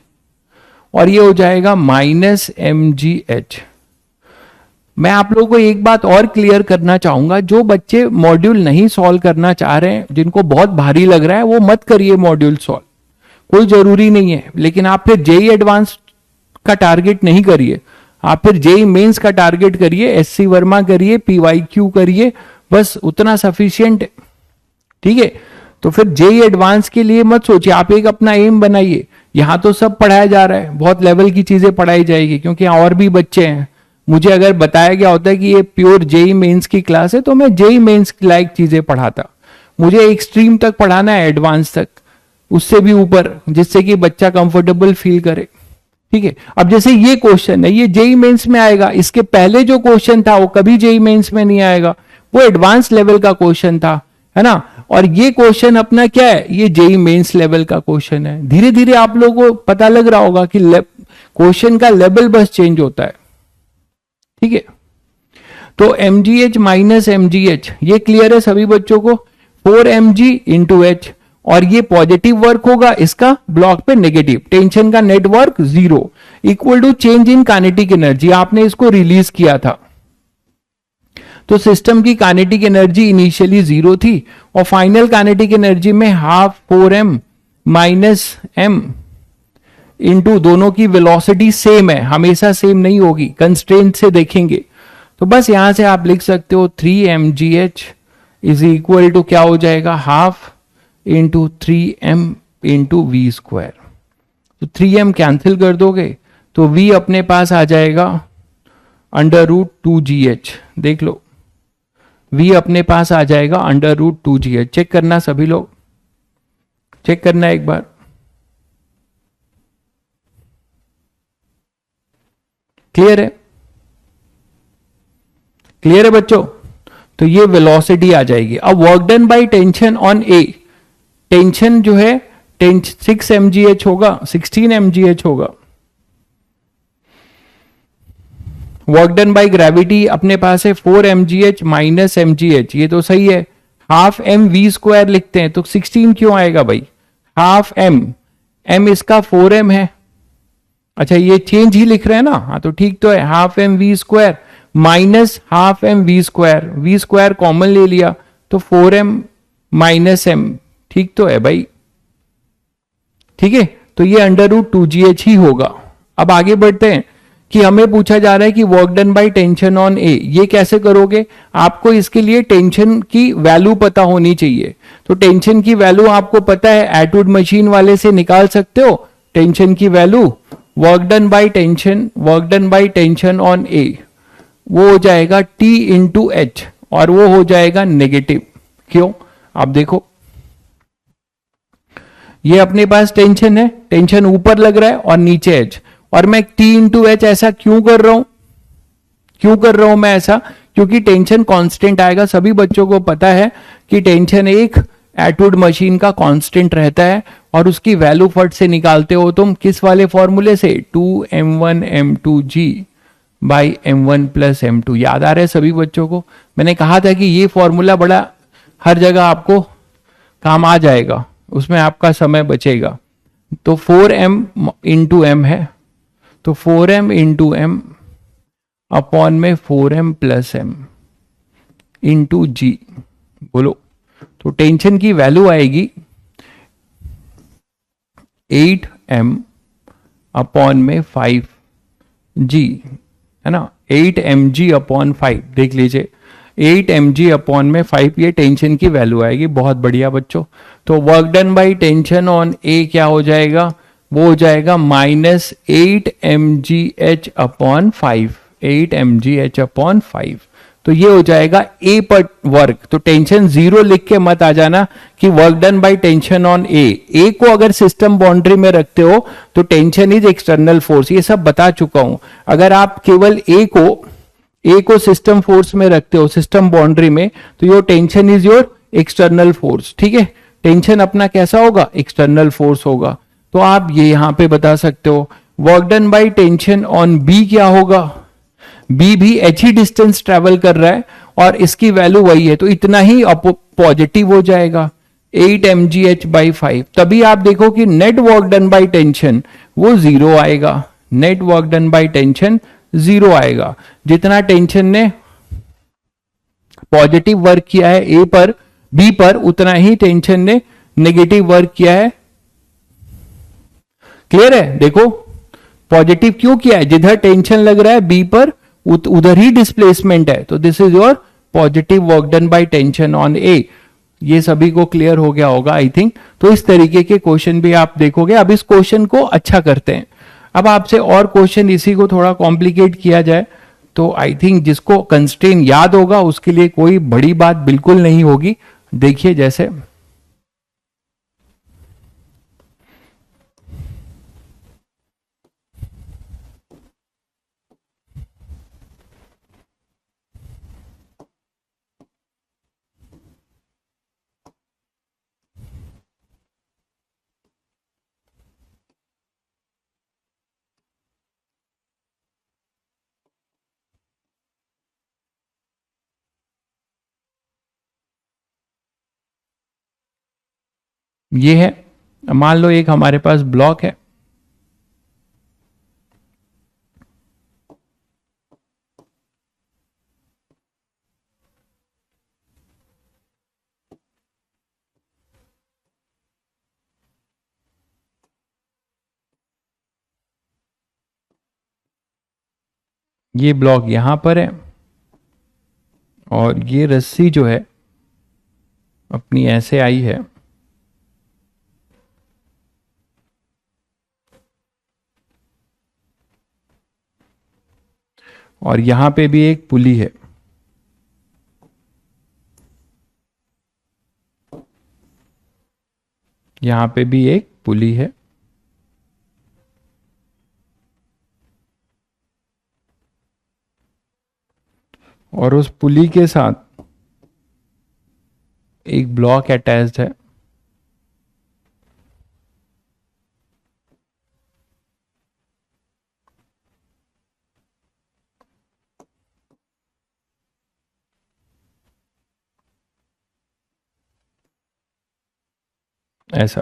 और ये हो जाएगा -mgh। मैं आप लोगों को एक बात और क्लियर करना चाहूंगा, जो बच्चे मॉड्यूल नहीं सॉल्व करना चाह रहे हैं, जिनको बहुत भारी लग रहा है, वो मत करिए मॉड्यूल सॉल्व, कोई जरूरी नहीं है। लेकिन आप फिर जेई एडवांस का टारगेट नहीं करिए, आप फिर जेई मेंस का टारगेट करिए, एससी वर्मा करिए, पीवाईक्यू करिए, बस उतना सफिशिएंट है, ठीक है। तो फिर जेई एडवांस के लिए मत सोचिए, आप एक अपना एम बनाइए। यहां तो सब पढ़ाया जा रहा है, बहुत लेवल की चीजें पढ़ाई जाएगी, क्योंकि और भी बच्चे हैं। मुझे अगर बताया गया होता है कि ये प्योर जेई मेंस की क्लास है, तो मैं जेई मेंस लाइक चीजें पढ़ाता। मुझे एक्सट्रीम तक पढ़ाना है, एडवांस तक, उससे भी ऊपर, जिससे कि बच्चा कंफर्टेबल फील करे, ठीक है। अब जैसे ये क्वेश्चन है, ये जेई मेंस में आएगा, इसके पहले जो क्वेश्चन था वो कभी जेई मेंस में नहीं आएगा, वो एडवांस लेवल का क्वेश्चन था, है ना। और ये क्वेश्चन अपना क्या है, ये जेई मेंस लेवल का क्वेश्चन है। धीरे धीरे आप लोगों को पता लग रहा होगा कि क्वेश्चन का लेवल बस चेंज होता है, ठीक है। तो mgh माइनस mgh, ये क्लियर है सभी बच्चों को, 4 mg इंटू एच, और ये पॉजिटिव वर्क होगा, इसका ब्लॉक पे नेगेटिव, टेंशन का net work 0 equal to change in kinetic energy. आपने इसको रिलीज किया था, तो सिस्टम की काइनेटिक एनर्जी इनिशियली 0 थी, और फाइनल काइनेटिक एनर्जी में half 4m minus m into, दोनों की वेलोसिटी सेम है, हमेशा सेम नहीं होगी, कंस्ट्रेंट से देखेंगे। तो बस यहां से आप लिख सकते हो 3 mgh इज इक्वल टू क्या हो जाएगा, half into 3m into v square. तो 3m कैंसिल कर दोगे तो v अपने पास आ जाएगा √2gh, देख लो v अपने पास आ जाएगा √2gh। चेक करना सभी लोग, चेक करना एक बार, क्लियर है, क्लियर है बच्चों। तो ये वेलोसिटी आ जाएगी। अब work done by tension on A, tension जो है 6 mgh होगा, 16 mgh होगा। वर्क डन बाय ग्रेविटी अपने पास है 4 mgh माइनस mgh, ये तो सही है, हाफ m v स्क्वायर लिखते हैं, तो 16 क्यों आएगा भाई, हाफ m इसका 4m है, अच्छा ये चेंज ही लिख रहे हैं ना, हाँ तो ठीक तो है, half m v square minus half m v square common ले लिया, तो 4m माइनस m, ठीक तो है भाई, ठीक है। तो ये √2gh ही होगा। अब आगे बढ़ते हैं कि हमें पूछा जा रहा है कि work done by tension on A, ये कैसे करोगे, आपको इसके लिए टेंशन की वैल्यू पता होनी चाहिए। तो टेंशन की वैल्यू आपको पता है, एटवुड मशीन वाले से निकाल सकते हो टेंशन की value. Work done by tension on A, वो हो जाएगा T इंटू एच, और वो हो जाएगा नेगेटिव। क्यों, आप देखो ये अपने पास टेंशन है, टेंशन ऊपर लग रहा है और नीचे एच, और मैं T इंटू एच ऐसा क्यों कर रहा हूं मैं ऐसा, क्योंकि टेंशन कांस्टेंट आएगा। सभी बच्चों को पता है कि टेंशन एक एटवुड मशीन का कांस्टेंट रहता है, और उसकी वैल्यू फट से निकालते हो तुम किस वाले फॉर्मूले से, 2m1 m2g by m1 plus m2। याद आ रहा है सभी बच्चों को, मैंने कहा था कि ये फॉर्मूला बड़ा हर जगह आपको काम आ जाएगा, उसमें आपका समय बचेगा। तो 4m इंटू m है, तो 4m इंटू m अपॉन में 4m plus m into g, बोलो। तो टेंशन की वैल्यू आएगी 8m अपॉन में 5g, है ना, 8mg अपॉन 5, देख लीजिए 8mg अपॉन में 5, ये टेंशन की वैल्यू आएगी। बहुत बढ़िया बच्चों। तो work done by tension on A क्या हो जाएगा, वो हो जाएगा -8mgh अपॉन 5, 8mgh अपॉन 5। तो ये हो जाएगा ए पर वर्क। तो टेंशन 0 लिख के मत आ जाना कि work done by tension on A को अगर सिस्टम बाउंड्री में रखते हो तो टेंशन इज एक्सटर्नल फोर्स, ये सब बता चुका हूं। अगर आप केवल ए को सिस्टम फोर्स में रखते हो, सिस्टम बाउंड्री में, तो your tension is your external force. ठीक है, टेंशन अपना कैसा होगा, एक्सटर्नल फोर्स होगा। तो आप ये यहां पे बता सकते हो work done by tension on B क्या होगा, बी भी एच ही डिस्टेंस ट्रेवल कर रहा है और इसकी वैल्यू वही है, तो इतना ही पॉजिटिव हो जाएगा 8 mgh/5। तभी आप देखो कि net work done by tension वो 0 आएगा, net work done by tension 0 आएगा। जितना टेंशन ने पॉजिटिव वर्क किया है ए पर, बी पर, उतना ही टेंशन ने नेगेटिव वर्क किया है। क्लियर है? देखो पॉजिटिव क्यों किया है, जिधर टेंशन लग रहा है बी पर उधर ही डिस्प्लेसमेंट है, तो this is your positive work done by tension on A. ये सभी को क्लियर हो गया होगा आई थिंक। तो इस तरीके के क्वेश्चन भी आप देखोगे। अब इस क्वेश्चन को अच्छा करते हैं। अब आपसे और क्वेश्चन इसी को थोड़ा कॉम्प्लिकेट किया जाए तो आई थिंक जिसको कंस्ट्रेन याद होगा उसके लिए कोई बड़ी बात बिल्कुल नहीं होगी। देखिए जैसे ये है, मान लो एक हमारे पास ब्लॉक है, ये ब्लॉक यहां पर है और ये रस्सी जो है अपनी ऐसे आई है और यहां पे भी एक पुली है। यहां पे भी एक पुली है और उस पुली के साथ एक ब्लॉक अटैच्ड है। ऐसा,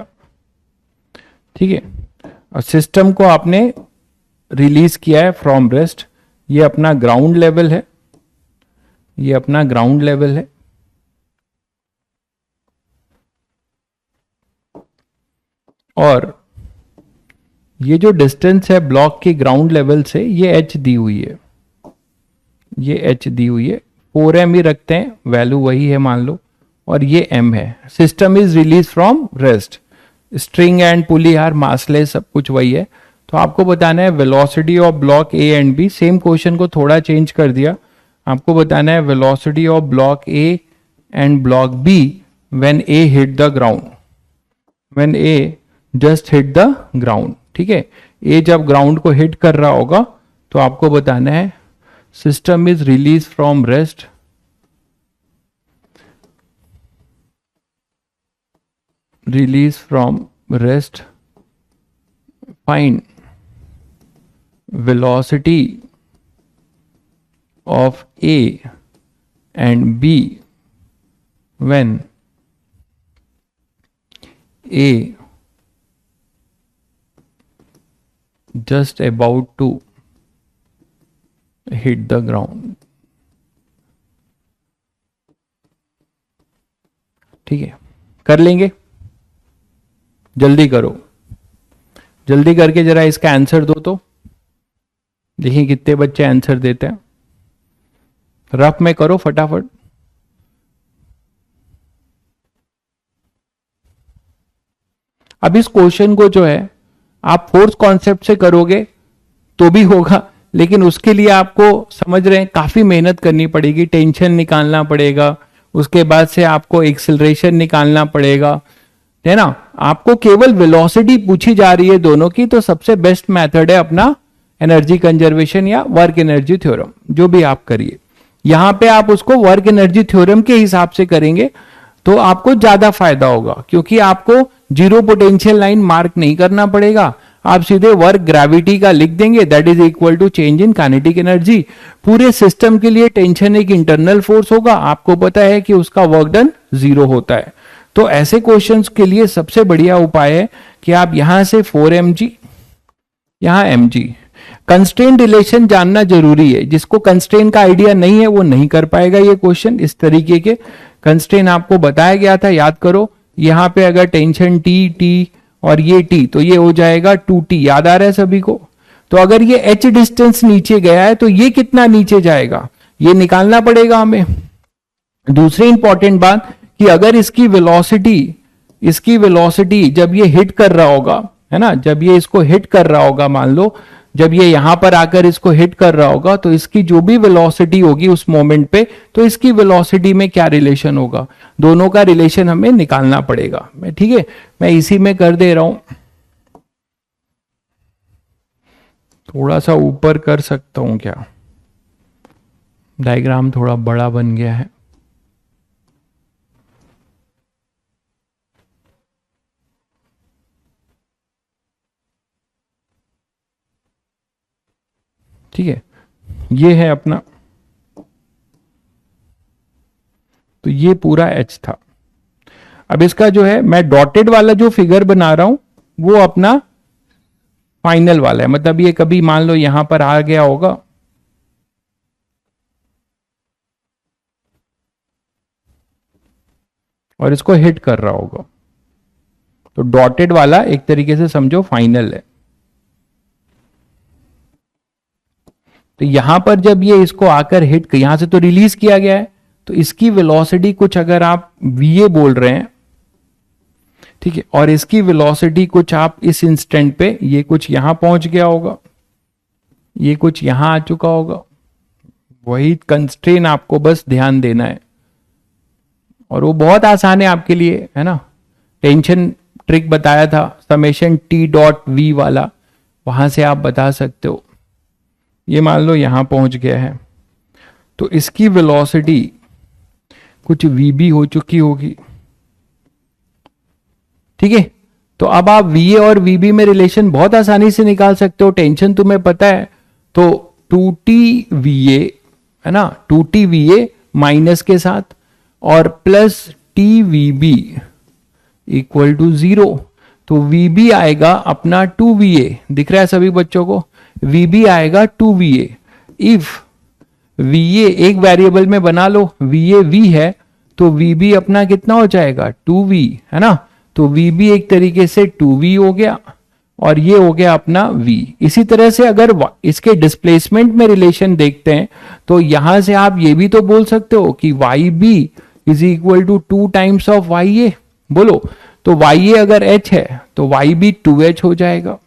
ठीक है। और सिस्टम को आपने रिलीज किया है फ्रॉम रेस्ट। ये अपना ग्राउंड लेवल है, ये अपना ग्राउंड लेवल है। और ये जो डिस्टेंस है ब्लॉक के ग्राउंड लेवल से, ये एच दी हुई है, ये एच दी हुई है। 4m ही रखते हैं, वैल्यू वही है मान लो, और ये m है। System is release from rest. String and pulley are massless, सब कुछ वही है। तो आपको बताना है velocity of block A and B. Same question को थोड़ा चेंज कर दिया। आपको बताना है velocity of block A and block B when A hit the ground, when A just hit the ground. ठीक है, ए जब ग्राउंड को हिट कर रहा होगा तो आपको बताना है system is release from rest, release from rest, find velocity of A and B when A just about to hit the ground। ठीक है, कर लेंगे, जल्दी करो, जल्दी करके जरा इसका आंसर दो। तो देखिए कितने बच्चे आंसर देते हैं। रफ में करो फटाफट। अब इस क्वेश्चन को जो है आप फोर्स कॉन्सेप्ट से करोगे तो भी होगा, लेकिन उसके लिए आपको समझ रहे हैं काफी मेहनत करनी पड़ेगी, टेंशन निकालना पड़ेगा, उसके बाद से आपको एक्सेलरेशन निकालना पड़ेगा, है ना। आपको केवल वेलोसिटी पूछी जा रही है दोनों की, तो सबसे बेस्ट मेथड है अपना एनर्जी कंजर्वेशन या वर्क एनर्जी थ्योरम, जो भी आप करिए। यहां पे आप उसको वर्क एनर्जी थ्योरम के हिसाब से करेंगे तो आपको ज्यादा फायदा होगा, क्योंकि आपको जीरो पोटेंशियल लाइन मार्क नहीं करना पड़ेगा, आप सीधे वर्क ग्रेविटी का लिख देंगे, that is equal to change in kinetic energy. पूरे सिस्टम के लिए टेंशन एक इंटरनल फोर्स होगा, आपको पता है कि उसका वर्क डन 0 होता है। तो ऐसे क्वेश्चंस के लिए सबसे बढ़िया उपाय है कि आप यहां से 4 mg, यहां mg। कंस्ट्रेंट रिलेशन जानना जरूरी है, जिसको कंस्ट्रेंट का आइडिया नहीं है वो नहीं कर पाएगा ये क्वेश्चन। इस तरीके के कंस्ट्रेंट आपको बताया गया था, याद करो। यहां पे अगर टेंशन T और ये T, तो ये हो जाएगा 2T, याद आ रहा है सभी को। तो अगर ये H डिस्टेंस नीचे गया है तो ये कितना नीचे जाएगा, ये निकालना पड़ेगा हमें। दूसरी इंपॉर्टेंट बात कि अगर इसकी वेलोसिटी जब ये हिट कर रहा होगा, है ना, जब ये इसको हिट कर रहा होगा, मान लो जब ये यहां पर आकर इसको हिट कर रहा होगा, तो इसकी जो भी वेलोसिटी होगी उस मोमेंट पे, तो इसकी वेलोसिटी में क्या रिलेशन होगा, दोनों का रिलेशन हमें निकालना पड़ेगा। मैं ठीक है, मैं इसी में कर दे रहा हूं, थोड़ा सा ऊपर कर सकता हूं क्या, डायग्राम थोड़ा बड़ा बन गया है। ठीक है, ये है अपना, तो ये पूरा H था। अब इसका जो है मैं डॉटेड वाला जो फिगर बना रहा हूं वो अपना फाइनल वाला है, मतलब ये कभी मान लो यहां पर आ गया होगा, और इसको हिट कर रहा होगा, तो डॉटेड वाला एक तरीके से समझो फाइनल है। तो यहां पर जब ये इसको आकर हिट, यहां से तो रिलीज किया गया है, तो इसकी वेलोसिटी कुछ अगर आप VA बोल रहे हैं, ठीक है, और इसकी वेलोसिटी कुछ आप इस इंस्टेंट पे, ये कुछ यहां पहुंच गया होगा, ये कुछ यहां आ चुका होगा, वही कंस्ट्रेन आपको बस ध्यान देना है, और वो बहुत आसान है आपके लिए, है ना। टेंशन ट्रिक बताया था, समेशन T.V वाला, वहां से आप बता सकते हो। ये मान लो यहां पहुंच गया है, तो इसकी वेलोसिटी कुछ VB हो चुकी होगी, ठीक है। तो अब आप VA और VB में रिलेशन बहुत आसानी से निकाल सकते हो, टेंशन तुम्हें पता है, तो 2TVA, है ना, 2TVA माइनस के साथ और प्लस TVB इक्वल टू 0, तो VB आएगा अपना 2VA, दिख रहा है सभी बच्चों को, VB आएगा 2VA। इफ VA एक वेरिएबल में बना लो, VA V है, तो VB अपना कितना हो जाएगा 2V, है ना, तो VB एक तरीके से 2V हो गया, और ये हो गया अपना V। इसी तरह से अगर इसके डिस्प्लेसमेंट में रिलेशन देखते हैं, तो यहां से आप ये भी तो बोल सकते हो कि YB is equal to 2 times of YA, बोलो, तो YA अगर H है तो YB 2H हो जाएगा,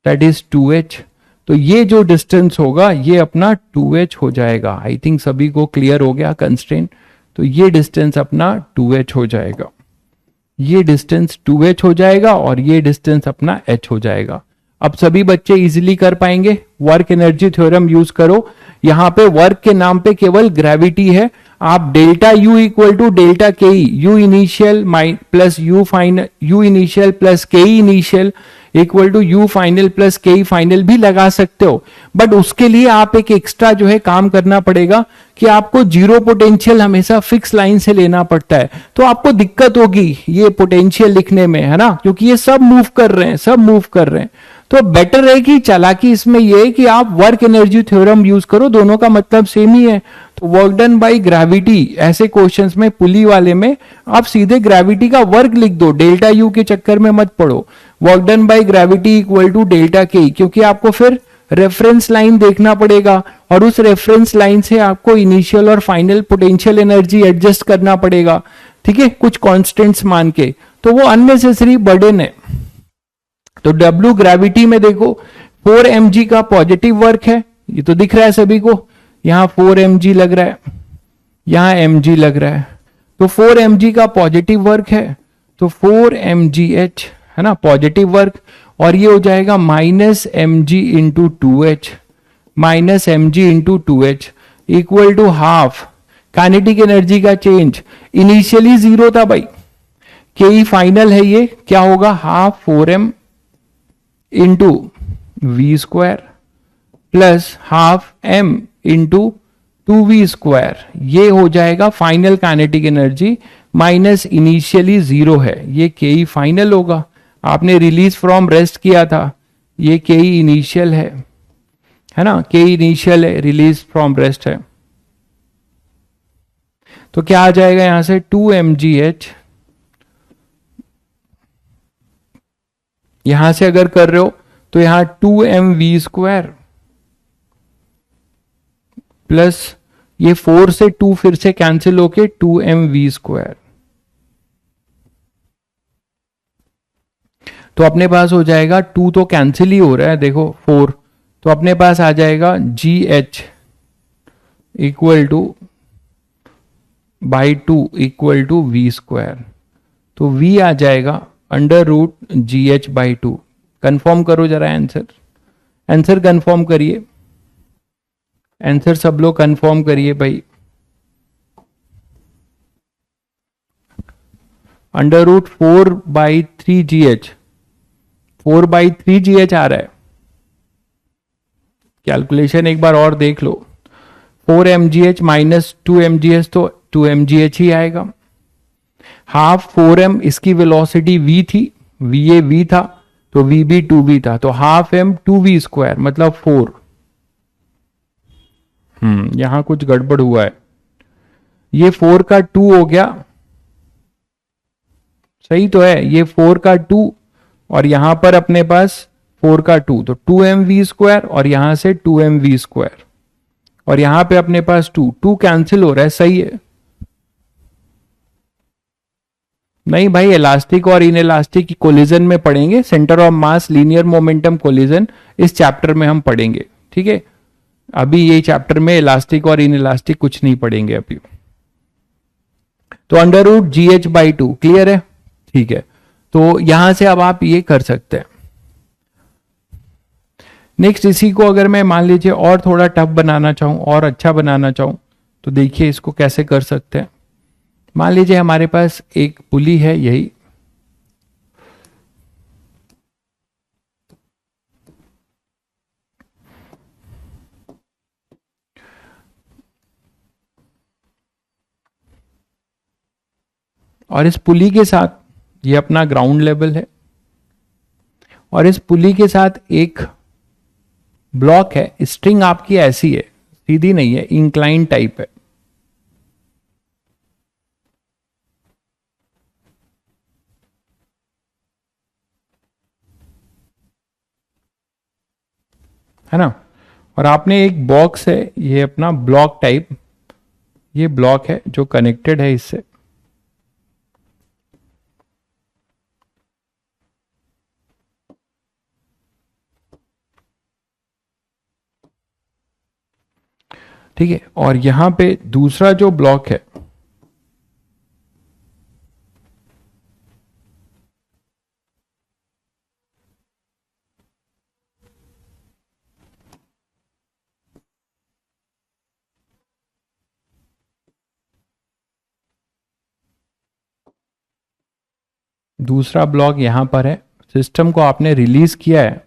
दैट इज 2H। तो ये जो डिस्टेंस होगा ये अपना 2H हो जाएगा। आई थिंक सभी को क्लियर हो गया कंस्ट्रेंट, तो ये डिस्टेंस अपना 2H हो जाएगा, ये डिस्टेंस 2H हो जाएगा, और ये डिस्टेंस अपना H हो जाएगा। अब सभी बच्चे इजीली कर पाएंगे, वर्क एनर्जी थ्योरम यूज करो। यहां पे वर्क के नाम पे केवल ग्रेविटी है, आप delta U equal to delta K, U initial plus U final, U initial plus K initial equal to U final plus K final भी लगा सकते हो, बट उसके लिए आप एक एक्स्ट्रा जो है काम करना पड़ेगा कि आपको जीरो पोटेंशियल हमेशा फिक्स लाइन से लेना पड़ता है, तो आपको दिक्कत होगी ये पोटेंशियल लिखने में, है ना, क्योंकि ये सब मूव कर रहे हैं, सब मूव कर रहे हैं। तो बेटर है कि चालाकी इसमें यह है कि आप वर्क एनर्जी थ्योरम यूज करो, दोनों का मतलब सेम ही है। तो वर्क डन बाय ग्रेविटी, ऐसे क्वेश्चंस में पुली वाले में आप सीधे ग्रेविटी का वर्क लिख दो, डेल्टा यू के चक्कर में मत पड़ो। Work done by gravity equal to delta K, क्योंकि आपको फिर रेफरेंस लाइन देखना पड़ेगा, और उस रेफरेंस लाइन से आपको इनिशियल और फाइनल पोटेंशियल एनर्जी एडजस्ट करना पड़ेगा, ठीक है, कुछ कांस्टेंट्स मान के, तो वो अननेसेसरी बर्डन है। तो W ग्रेविटी में देखो 4 mg का पॉजिटिव वर्क है, ये तो दिख रहा है सभी को, यहां 4 mg लग रहा है, यहां mg लग रहा है, तो 4 mg का पॉजिटिव वर्क है, तो 4mgh है ना पॉजिटिव वर्क, और ये हो जाएगा -mg into 2h, -mg into 2h equal to half kinetic energy का चेंज। इनिशियली 0 था भाई, के फाइनल है, ये क्या होगा, half 4m into v square plus half m into 2v², ये हो जाएगा final kinetic energy, minus initially 0 है, ये के फाइनल होगा। आपने रिलीज फ्रॉम रेस्ट किया था, ये के इनिशियल है ना, के इनिशियल है, रिलीज फ्रॉम रेस्ट है, तो क्या आ जाएगा यहां से 2mgh, यहां से अगर कर रहे हो तो यहां 2mv² प्लस ये 4 से 2 फिर से कैंसिल होके 2mv², तो अपने पास हो जाएगा 2 तो कैंसिल ही हो रहा है देखो 4, तो अपने पास आ जाएगा gh equal to by 2 equal to v², तो v आ जाएगा √gh/2। कंफर्म करो जरा आंसर, आंसर कंफर्म करिए, आंसर सब लोग कंफर्म करिए भाई। √4/3gh, 4/3gh आ रहा है, कैलकुलेशन एक बार और देख लो, 4mgh माइनस 2mgh तो 2mgh ही आएगा, हाफ 4m इसकी वेलोसिटी v थी, va v था तो vb 2v था, तो हाफ m 2v² मतलब 4। यहां कुछ गड़बड़ हुआ है, ये 4 का 2 हो गया, सही तो है, ये 4 का 2 और यहां पर अपने पास 4 का 2, तो 2mv² और यहां से 2mv² और यहां पे अपने पास 2 कैंसिल हो रहा है, सही है। नहीं भाई, इलास्टिक और इन इलास्टिक की कोलिजन में पढ़ेंगे, centre of mass linear momentum collision इस चैप्टर में हम पढ़ेंगे, ठीक है। अभी ये चैप्टर में इलास्टिक और इन इलास्टिक कुछ नहीं पढ़ेंगे अभी। तो √gh/2 क्लियर है, ठीक है। तो यहां से अब आप ये कर सकते हैं। नेक्स्ट इसी को अगर मैं मान लीजिए और थोड़ा टफ बनाना चाहूं और अच्छा बनाना चाहूं, तो देखिए इसको कैसे कर सकते हैं। मान लीजिए हमारे पास एक पुली है यही, और इस पुली के साथ ये अपना ग्राउंड लेवल है, और इस पुली के साथ एक ब्लॉक है, स्ट्रिंग आपकी ऐसी है, सीधी नहीं है, इंक्लाइन टाइप है ना। और आपने एक बॉक्स है, ये अपना ब्लॉक टाइप, ये ब्लॉक है जो कनेक्टेड है इससे, ठीक है। और यहां पे दूसरा जो ब्लॉक है, दूसरा ब्लॉक यहां पर है, सिस्टम को आपने रिलीज किया है,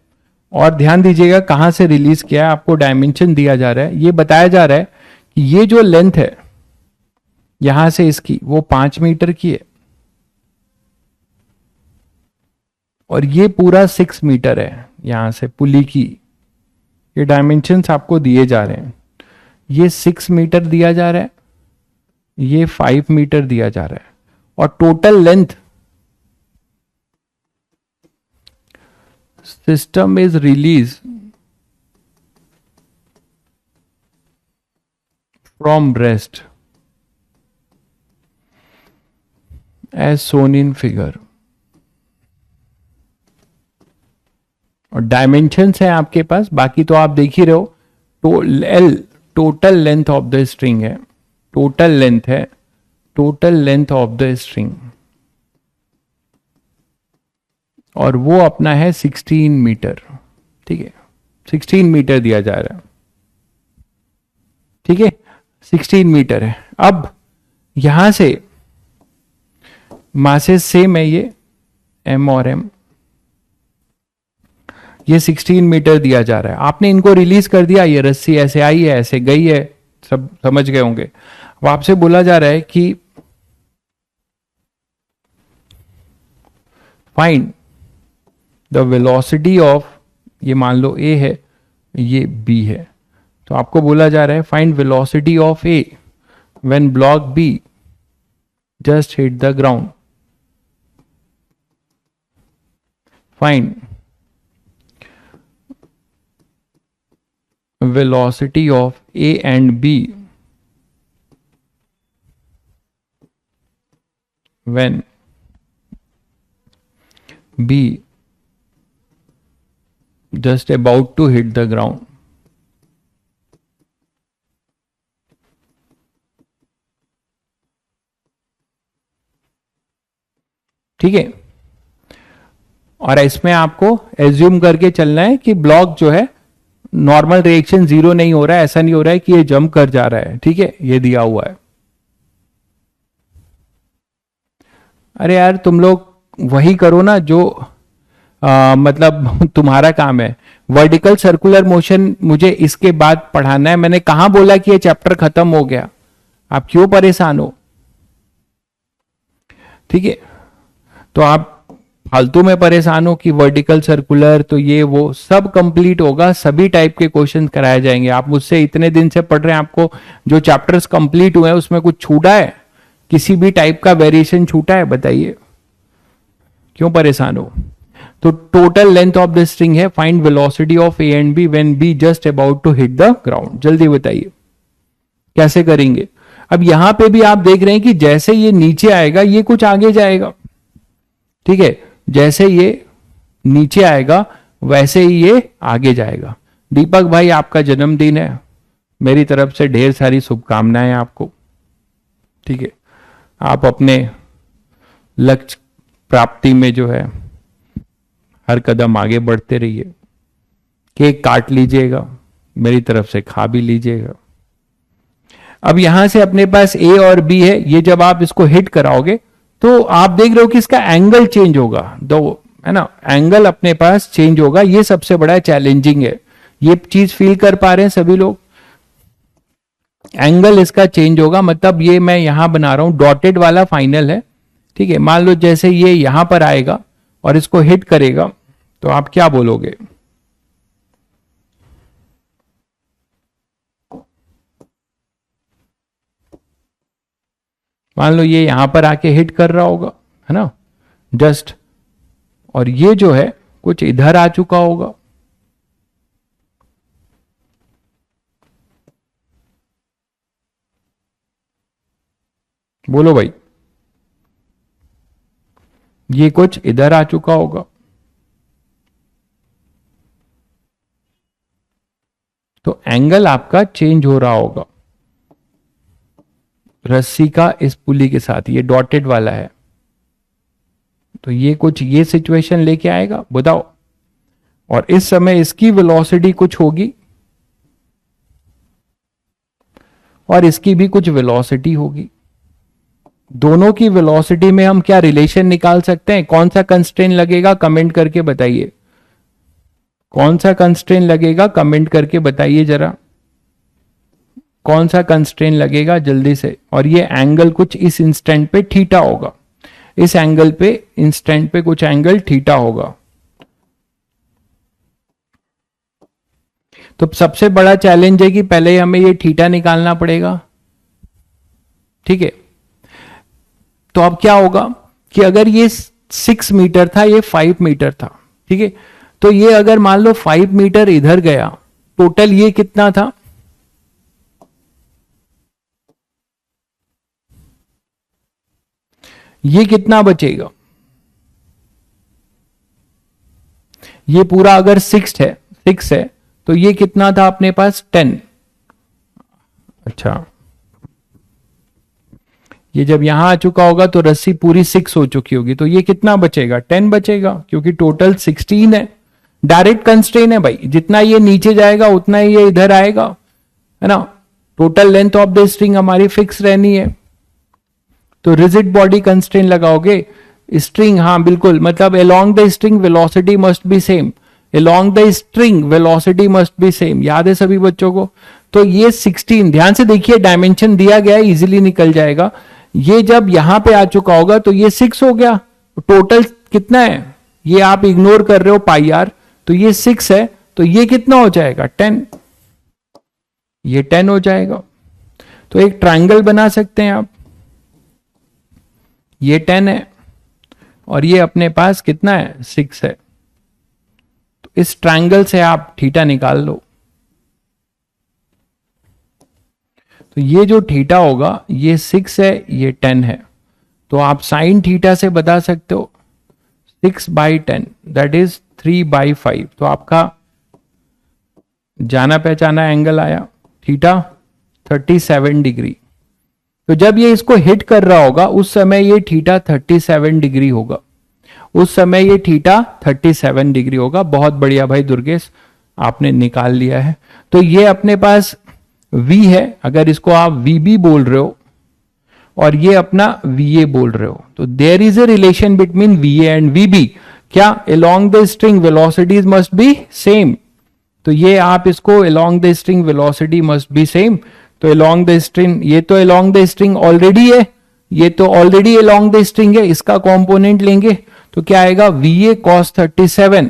और ध्यान दीजिएगा कहां से रिलीज किया है, आपको डायमेंशन दिया जा रहा है, ये बताया जा रहा है कि ये जो लेंथ है यहां से इसकी वो 5 मीटर की है, और ये पूरा 6 मीटर है यहां से पुली की, ये डायमेंशंस आपको दिए जा रहे हैं, ये 6 मीटर दिया जा रहा है, ये 5 मीटर दिया जा रहा है, और total length system is released from rest as shown in figure। और डायमेंशंस है आपके पास, बाकी तो आप देख ही रहे हो। तो L total length of the string है, टोटल लेंथ है, total length of the string, और वो अपना है 16 मीटर। ठीक है, 16 मीटर दिया जा रहा है। ठीक है, 16 मीटर है। अब यहां से मासेस सेम है, ये एम और एम, ये 16 मीटर दिया जा रहा है। आपने इनको रिलीज कर दिया, ये रस्सी ऐसे आई है ऐसे गई है, सब समझ गए होंगे। अब आपसे बोला जा रहा है कि फाइंड द वेलोसिटी ऑफ, ये मान लो ए है, ये बी है, तो आपको बोला जा रहा है find velocity of A when block be just hit the ground. Find velocity of A and B when B just about to hit the ground। ठीक है, और इसमें आपको एज्यूम करके चलना है कि ब्लॉक जो है नॉर्मल रिएक्शन जीरो नहीं हो रहा है, ऐसा नहीं हो रहा है कि ये जंप कर जा रहा है। ठीक है, ये दिया हुआ है। अरे यार तुम लोग वही करो ना जो मतलब तुम्हारा काम है। वर्टिकल सर्कुलर मोशन मुझे इसके बाद पढ़ाना है। मैंने कहां बोला कि ये चैप्टर खत्म हो गया, आप क्यों परेशान हो? ठीक है, तो आप फालतू में परेशान हो कि वर्टिकल सर्कुलर तो ये वो सब कंप्लीट होगा, सभी टाइप के क्वेश्चन कराए जाएंगे। आप मुझसे इतने दिन से पढ़ रहे हैं, आपको जो चैप्टर्स कंप्लीट हुए हैं उसमें कुछ छूटा है? किसी भी टाइप का वेरिएशन छूटा है? बताइए, क्यों परेशान हो? तो total length of the string है, find velocity of A and B when B just about to hit the ground. जल्दी बताइए कैसे करेंगे। अब यहां पे भी आप देख रहे हैं कि जैसे ये नीचे आएगा ये कुछ आगे जाएगा। ठीक है, जैसे ये नीचे आएगा वैसे ही ये आगे जाएगा। दीपक भाई आपका जन्मदिन है, मेरी तरफ से ढेर सारी शुभकामनाएं आपको। ठीक है, आप अपने लक्ष्य प्राप्ति में जो है हर कदम आगे बढ़ते रहिए। केक काट लीजिएगा, मेरी तरफ से खा भी लीजिएगा। अब यहां से अपने पास ए और बी है, ये जब आप इसको हिट कराओगे तो आप देख रहे हो कि इसका एंगल चेंज होगा, दो है ना, एंगल अपने पास चेंज होगा। ये सबसे बड़ा चैलेंजिंग है, ये चीज फील कर पा रहे हैं सभी लोग? एंगल इसका चेंज होगा, मतलब ये मैं यहां बना रहा हूं डॉटेड वाला फाइनल है। ठीक है, मान लो जैसे ये यहां पर आएगा और इसको हिट करेगा तो आप क्या बोलोगे? मान लो ये यहां पर आके हिट कर रहा होगा, है ना, जस्ट, और ये जो है कुछ इधर आ चुका होगा। बोलो भाई, ये कुछ इधर आ चुका होगा। तो एंगल आपका चेंज हो रहा होगा रस्सी का इस पुली के साथ, ये डॉटेड वाला है, तो ये कुछ ये सिचुएशन लेके आएगा, बताओ। और इस समय इसकी वेलोसिटी कुछ होगी और इसकी भी कुछ वेलोसिटी होगी। दोनों की वेलोसिटी में हम क्या रिलेशन निकाल सकते हैं? कौन सा कंस्ट्रेंट लगेगा, कमेंट करके बताइए। कौन सा कंस्ट्रेंट लगेगा, कमेंट करके बताइए जरा, कौन सा कंस्ट्रेंट लगेगा जल्दी से। और ये एंगल कुछ इस इंस्टेंट पे थीटा होगा, इस एंगल पे इंस्टेंट पे कुछ एंगल थीटा होगा। तो सबसे बड़ा चैलेंज है कि पहले हमें ये थीटा निकालना पड़ेगा। ठीक है, तो अब क्या होगा कि अगर ये 6 मीटर था, ये 5 मीटर था। ठीक है, तो ये अगर मान लो 5 मीटर इधर गया, टोटल ये कितना था? ये कितना बचेगा? ये पूरा अगर 6 है तो ये कितना था अपने पास 10। अच्छा, ये जब यहां आ चुका होगा तो रस्सी पूरी 6 हो चुकी होगी, तो ये कितना बचेगा 10 बचेगा, क्योंकि टोटल 16 है। डायरेक्ट कंस्ट्रेन है भाई, जितना ये नीचे जाएगा उतना ही ये इधर आएगा, है ना। Total length of the string हमारी फिक्स रहनी है, तो रिजिड बॉडी कंस्ट्रेन लगाओगे। स्ट्रिंग, हाँ बिल्कुल, मतलब along the string velocity must be same, along the string velocity must be same, याद है सभी बच्चों को। तो ये 16, ध्यान से देखिए डायमेंशन दिया गया है, इजीली निकल जाएगा। ये जब यहां पे आ चुका होगा तो ये 6 हो गया, टोटल कितना है ये आप इग्नोर कर रहे हो पाई आर, तो ये 6 है, तो ये कितना हो जाएगा 10, ये 10 हो जाएगा। तो एक ट्रायंगल बना सकते हैं आप, ये 10 है और ये अपने पास कितना है 6 है, तो इस ट्रायंगल से आप थीटा निकाल लो। तो ये जो थीटा होगा ये 6 है, ये 10 है, तो आप साइन थीटा से बता सकते हो 6/10 दैट इज 3/5, तो आपका जाना पहचाना एंगल आया थीटा 37 डिग्री। तो जब ये इसको हिट कर रहा होगा उस समय ये थीटा 37 डिग्री होगा, उस समय ये थीटा 37 डिग्री होगा। बहुत बढ़िया भाई दुर्गेश, आपने निकाल लिया है। तो ये अपने पास v है, अगर इसको आप vb बोल रहे हो और ये अपना va बोल रहे हो, तो there is a relation between va and vb। क्या along the string velocities must be same, तो ये आप इसको along the string velocity must be same, तो अलोंग द स्ट्रिंग, ये तो अलोंग द स्ट्रिंग ऑलरेडी है, ये तो ऑलरेडी अलोंग द स्ट्रिंग है, इसका कॉम्पोनेंट लेंगे तो क्या आएगा va cos 37,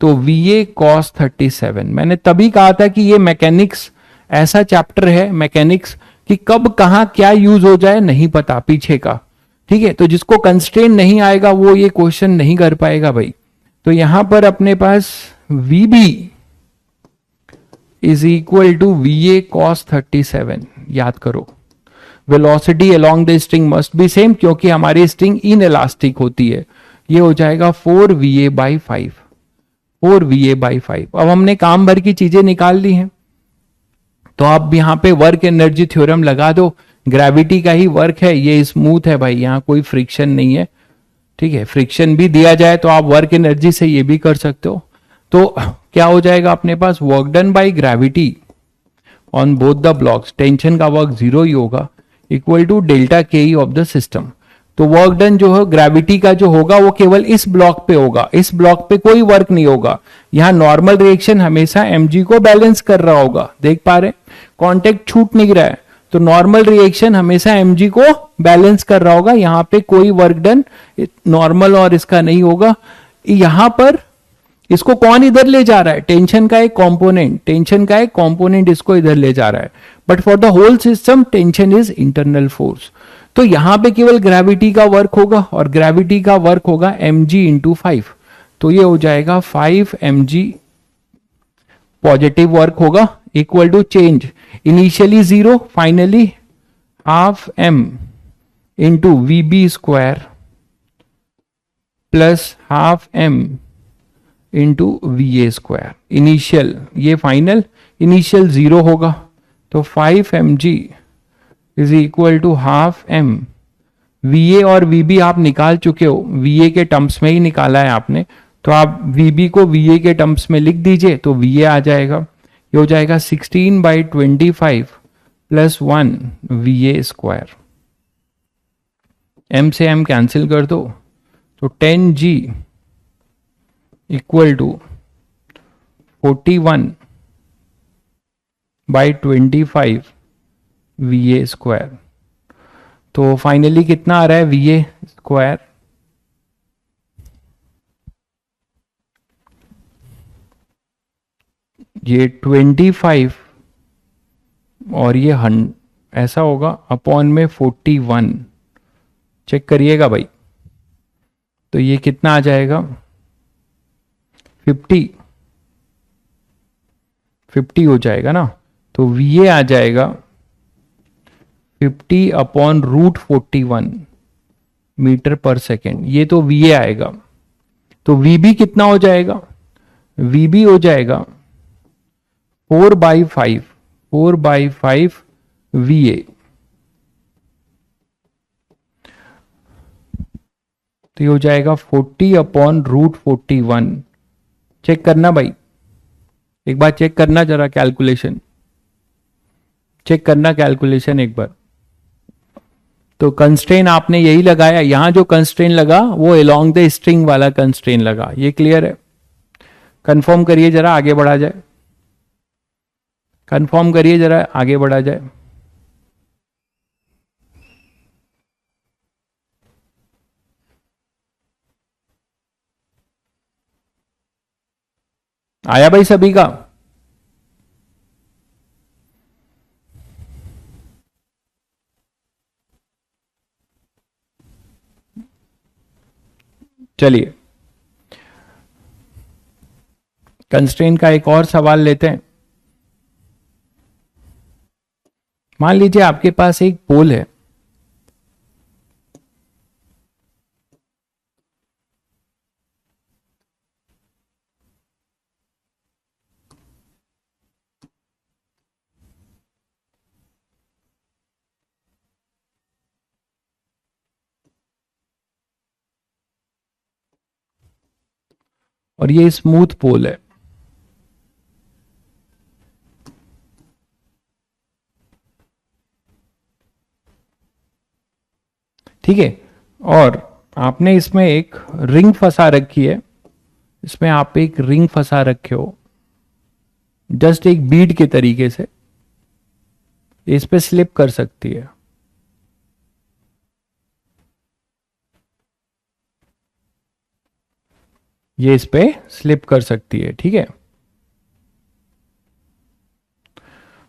तो va cos 37। मैंने तभी कहा था कि ये मैकेनिक्स ऐसा चैप्टर है, मैकेनिक्स, कि कब कहां क्या यूज हो जाए नहीं पता पीछे का, ठीक है। तो जिसको कंस्ट्रेन नहीं आएगा वो ये क्वेश्चन नहीं कर पाएगा भाई। तो यहां पर अपने पास vb is equal to va cos 37, याद करो velocity along the string must be same, क्योंकि हमारी स्ट्रिंग इन इलास्टिक होती है। ये हो जाएगा 4va/5, 4va/5। अब हमने काम भर की चीजें निकाल ली हैं, तो आप यहां पे वर्क एनर्जी थ्योरम लगा दो, ग्रेविटी का ही वर्क है, ये स्मूथ है भाई, यहां कोई फ्रिक्शन नहीं है, ठीक है। फ्रिक्शन भी दिया जाए तो आप वर्क एनर्जी से ये भी कर सकते हो। तो क्या हो जाएगा अपने पास work done by gravity on both the blocks, tension का वर्क 0 ही होगा, equal to delta K E of the system. तो वर्क डन जो है ग्रेविटी का जो होगा वो केवल इस ब्लॉक पे होगा, इस ब्लॉक पे कोई वर्क नहीं होगा। यहां नॉर्मल रिएक्शन हमेशा mg को बैलेंस कर रहा होगा, देख पा रहे, कांटेक्ट छूट नहीं रहा है, तो नॉर्मल रिएक्शन हमेशा mg को बैलेंस कर रहा होगा। यहां पे कोई वर्क डन नॉर्मल और इसका नहीं होगा। यहां पर इसको कौन इधर ले जा रहा है, टेंशन का एक कंपोनेंट, टेंशन का एक कंपोनेंट इसको इधर ले जा रहा है, but for the whole system tension is internal force. तो यहां पे केवल ग्रेविटी का वर्क होगा और ग्रेविटी का वर्क होगा mg इंटू 5, तो ये हो जाएगा 5 mg पॉजिटिव वर्क होगा, equal to change initially 0, finally half m into vb square plus half m into va square. Initial, ये फाइनल, इनिशियल 0 होगा, तो 5 mg is equal to half m। va और vb आप निकाल चुके हो, va के टर्म्स में ही निकाला है आपने, तो आप vb को va के टर्म्स में लिख दीजिए, तो va आ जाएगा, ये हो जाएगा 16/25 प्लस 1 va स्क्वायर। m से m कैंसिल कर दो, तो 10g equal to 41/25 va square. तो फाइनली कितना आ रहा है va स्क्वायर, ये 25 और ये 100 ऐसा होगा अपॉन में 41, चेक करिएगा भाई, तो ये कितना आ जाएगा 50 हो जाएगा ना, तो va आ जाएगा 50/√41 मीटर पर सेकेंड, ये तो va आएगा। तो VB कितना हो जाएगा? VB हो जाएगा 4/5 VA। तो ये हो जाएगा 40/√41। चेक करना भाई, एक बार चेक करना, जरा कैलकुलेशन चेक करना, कैलकुलेशन एक बार। तो कंस्ट्रेन आपने यही लगाया, यहां जो कंस्ट्रेन लगा वो अलोंग द स्ट्रिंग वाला कंस्ट्रेन लगा। ये क्लियर है? कंफर्म करिए जरा, आगे बढ़ा जाए। कंफर्म करिए जरा, आगे बढ़ा जाए। आया भाई सभी का? चलिए कंस्ट्रेन का एक और सवाल लेते हैं। मान लीजिए आपके पास एक पोल है, और ये स्मूथ पोल है। ठीक है, और आपने इसमें एक रिंग फंसा रखी है, इसमें आप एक रिंग फंसा रखे हो जस्ट एक बीड के तरीके से, इस पे स्लिप कर सकती है। ये इस पे स्लिप कर सकती है, ठीक है।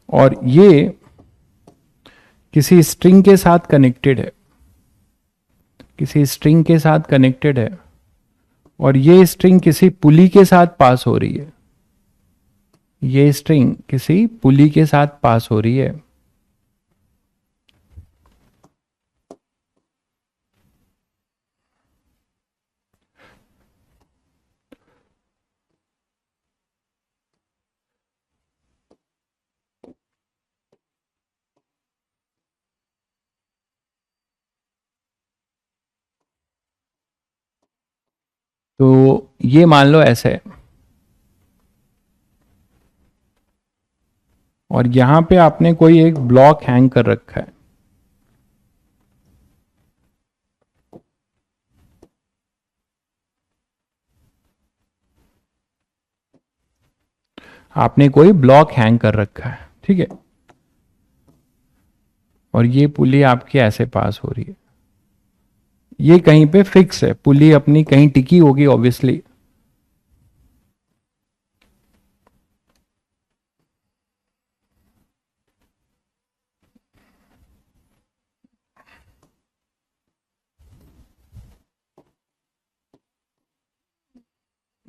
और ये किसी स्ट्रिंग के साथ कनेक्टेड है, किसी स्ट्रिंग के साथ कनेक्टेड है, और ये स्ट्रिंग किसी पुली के साथ पास हो रही है। ये स्ट्रिंग किसी पुली के साथ पास हो रही है। तो ये मान लो ऐसे है, और यहां पे आपने कोई एक ब्लॉक हैंग कर रखा है। आपने कोई ब्लॉक हैंग कर रखा है, ठीक है, और ये पुली आपकी ऐसे पास हो रही है। ये कहीं पे फिक्स है, पुली अपनी कहीं टिकी होगी ऑब्वियसली।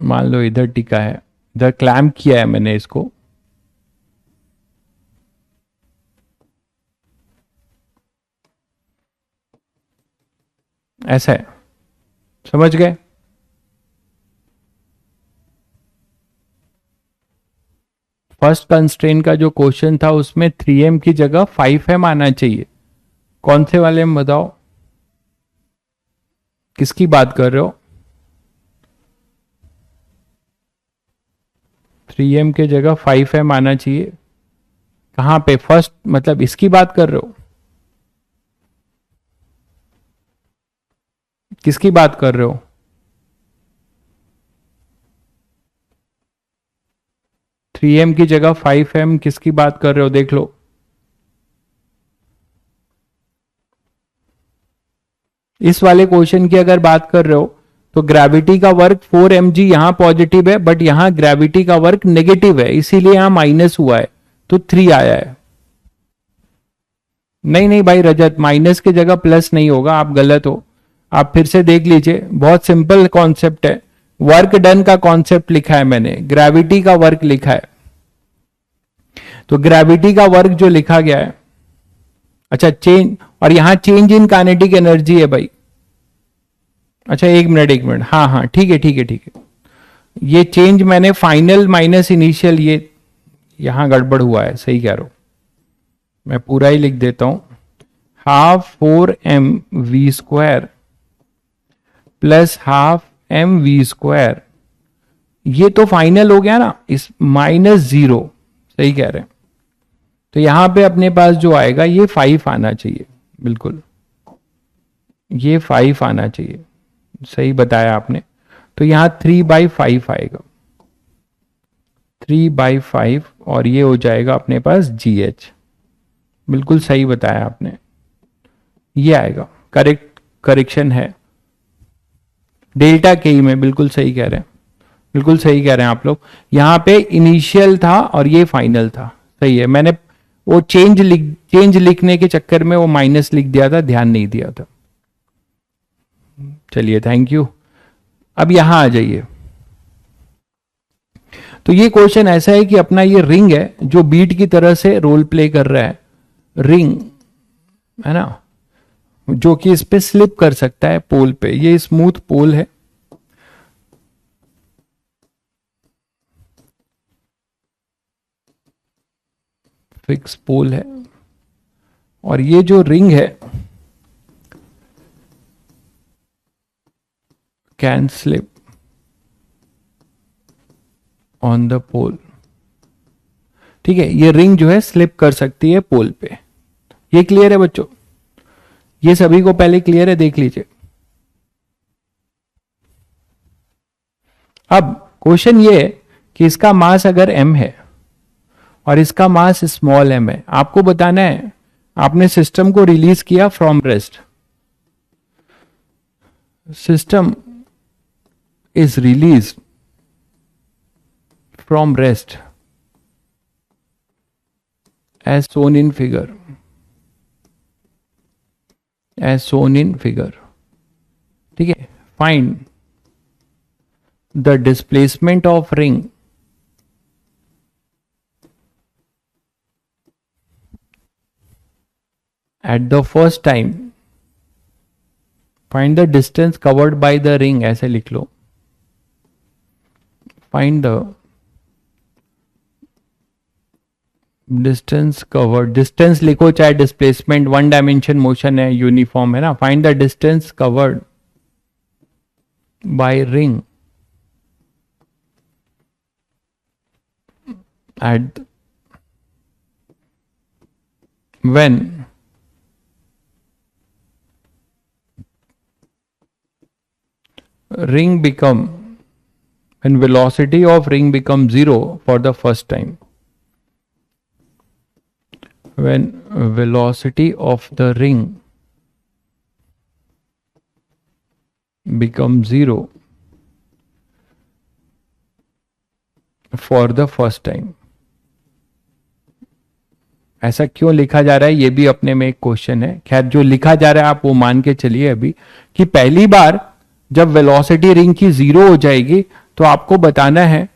मान लो इधर टिका है, इधर क्लैम्प किया है मैंने इसको, ऐसा है, समझ गए? फर्स्ट कंस्ट्रेंट का जो क्वेश्चन था उसमें 3m की जगह 5m आना चाहिए। कौन से वाले में बताओ, किसकी बात कर रहे हो? 3m के जगह 5m आना चाहिए। कहां पे? फर्स्ट मतलब इसकी बात कर रहे हो? किसकी बात कर रहे हो? 3m की जगह 5m किसकी बात कर रहे हो, देख लो। इस वाले क्वेश्चन की अगर बात कर रहे हो तो ग्रेविटी का वर्क 4mg यहां पॉजिटिव है, बट यहां ग्रेविटी का वर्क नेगेटिव है, इसीलिए यहां माइनस हुआ है, तो 3 आया है। नहीं नहीं भाई रजत, माइनस की जगह प्लस नहीं होगा, आप गलत हो। आप फिर से देख लीजिए, बहुत सिंपल कॉन्सेप्ट है। वर्क डन का कॉन्सेप्ट लिखा है मैंने, ग्रेविटी का वर्क लिखा है। तो ग्रेविटी का वर्क जो लिखा गया है, अच्छा चेंज, और यहां चेंज इन काइनेटिक एनर्जी है भाई, अच्छा एक मिनट, हाँ हाँ ठीक है ठीक है ठीक है, ये चेंज मैंने फाइनल माइनस इनिशियल, ये यहां गड़बड़ हुआ है, सही कह रहा हूं, मैं पूरा ही लिख देता हूं, half 4mv² plus half mv², ये तो फाइनल हो गया ना, इस -0, सही कह रहे हैं। तो यहां पे अपने पास जो आएगा ये 5 आना चाहिए, बिल्कुल ये 5 आना चाहिए, सही बताया आपने। तो यहां 3/5 आएगा, 3/5, और ये हो जाएगा अपने पास GH, बिल्कुल सही बताया आपने, ये आएगा, करेक्शन है डेल्टा के में, बिल्कुल सही कह रहे हैं, बिल्कुल सही कह रहे हैं आप लोग। यहां पे इनिशियल था और ये फाइनल था, सही है, मैंने वो चेंज लिखने के चक्कर में वो माइनस लिख दिया था, ध्यान नहीं दिया था। चलिए थैंक यू। अब यहां आ जाइए, तो ये क्वेश्चन ऐसा है कि अपना ये रिंग है जो बीट की तरह से रोल प्ले कर रहा है, रिंग है ना, जो कि इस पे स्लिप कर सकता है पोल पे, ये स्मूथ पोल है, फिक्स पोल है, और ये जो रिंग है कैन स्लिप ऑन द पोल, ठीक है, ये रिंग जो है स्लिप कर सकती है पोल पे। ये क्लियर है बच्चों, ये सभी को पहले क्लियर है, देख लीजिए। अब क्वेश्चन ये है कि इसका मास अगर m है और इसका मास स्मॉल m है, आपको बताना है, आपने सिस्टम को रिलीज किया from rest, system is release from rest as shown in figure, as shown in figure, ठीक है। find the displacement of ring at the first time, find the distance covered by the ring, ऐसे लिख लो, find the distance covered, distance लिखो चाहे displacement, one dimension motion है, uniform है ना, find the distance covered by ring at when ring become, when velocity of ring becomes 0 for the first time, when velocity of the ring becomes 0 for the first time। ऐसा क्यों लिखा जा रहा है, ये भी अपने में एक क्वेश्चन है। खैर जो लिखा जा रहा है आप वो मान के चलिए अभी, कि पहली बार जब वेलोसिटी रिंग की 0 हो जाएगी तो आपको बताना है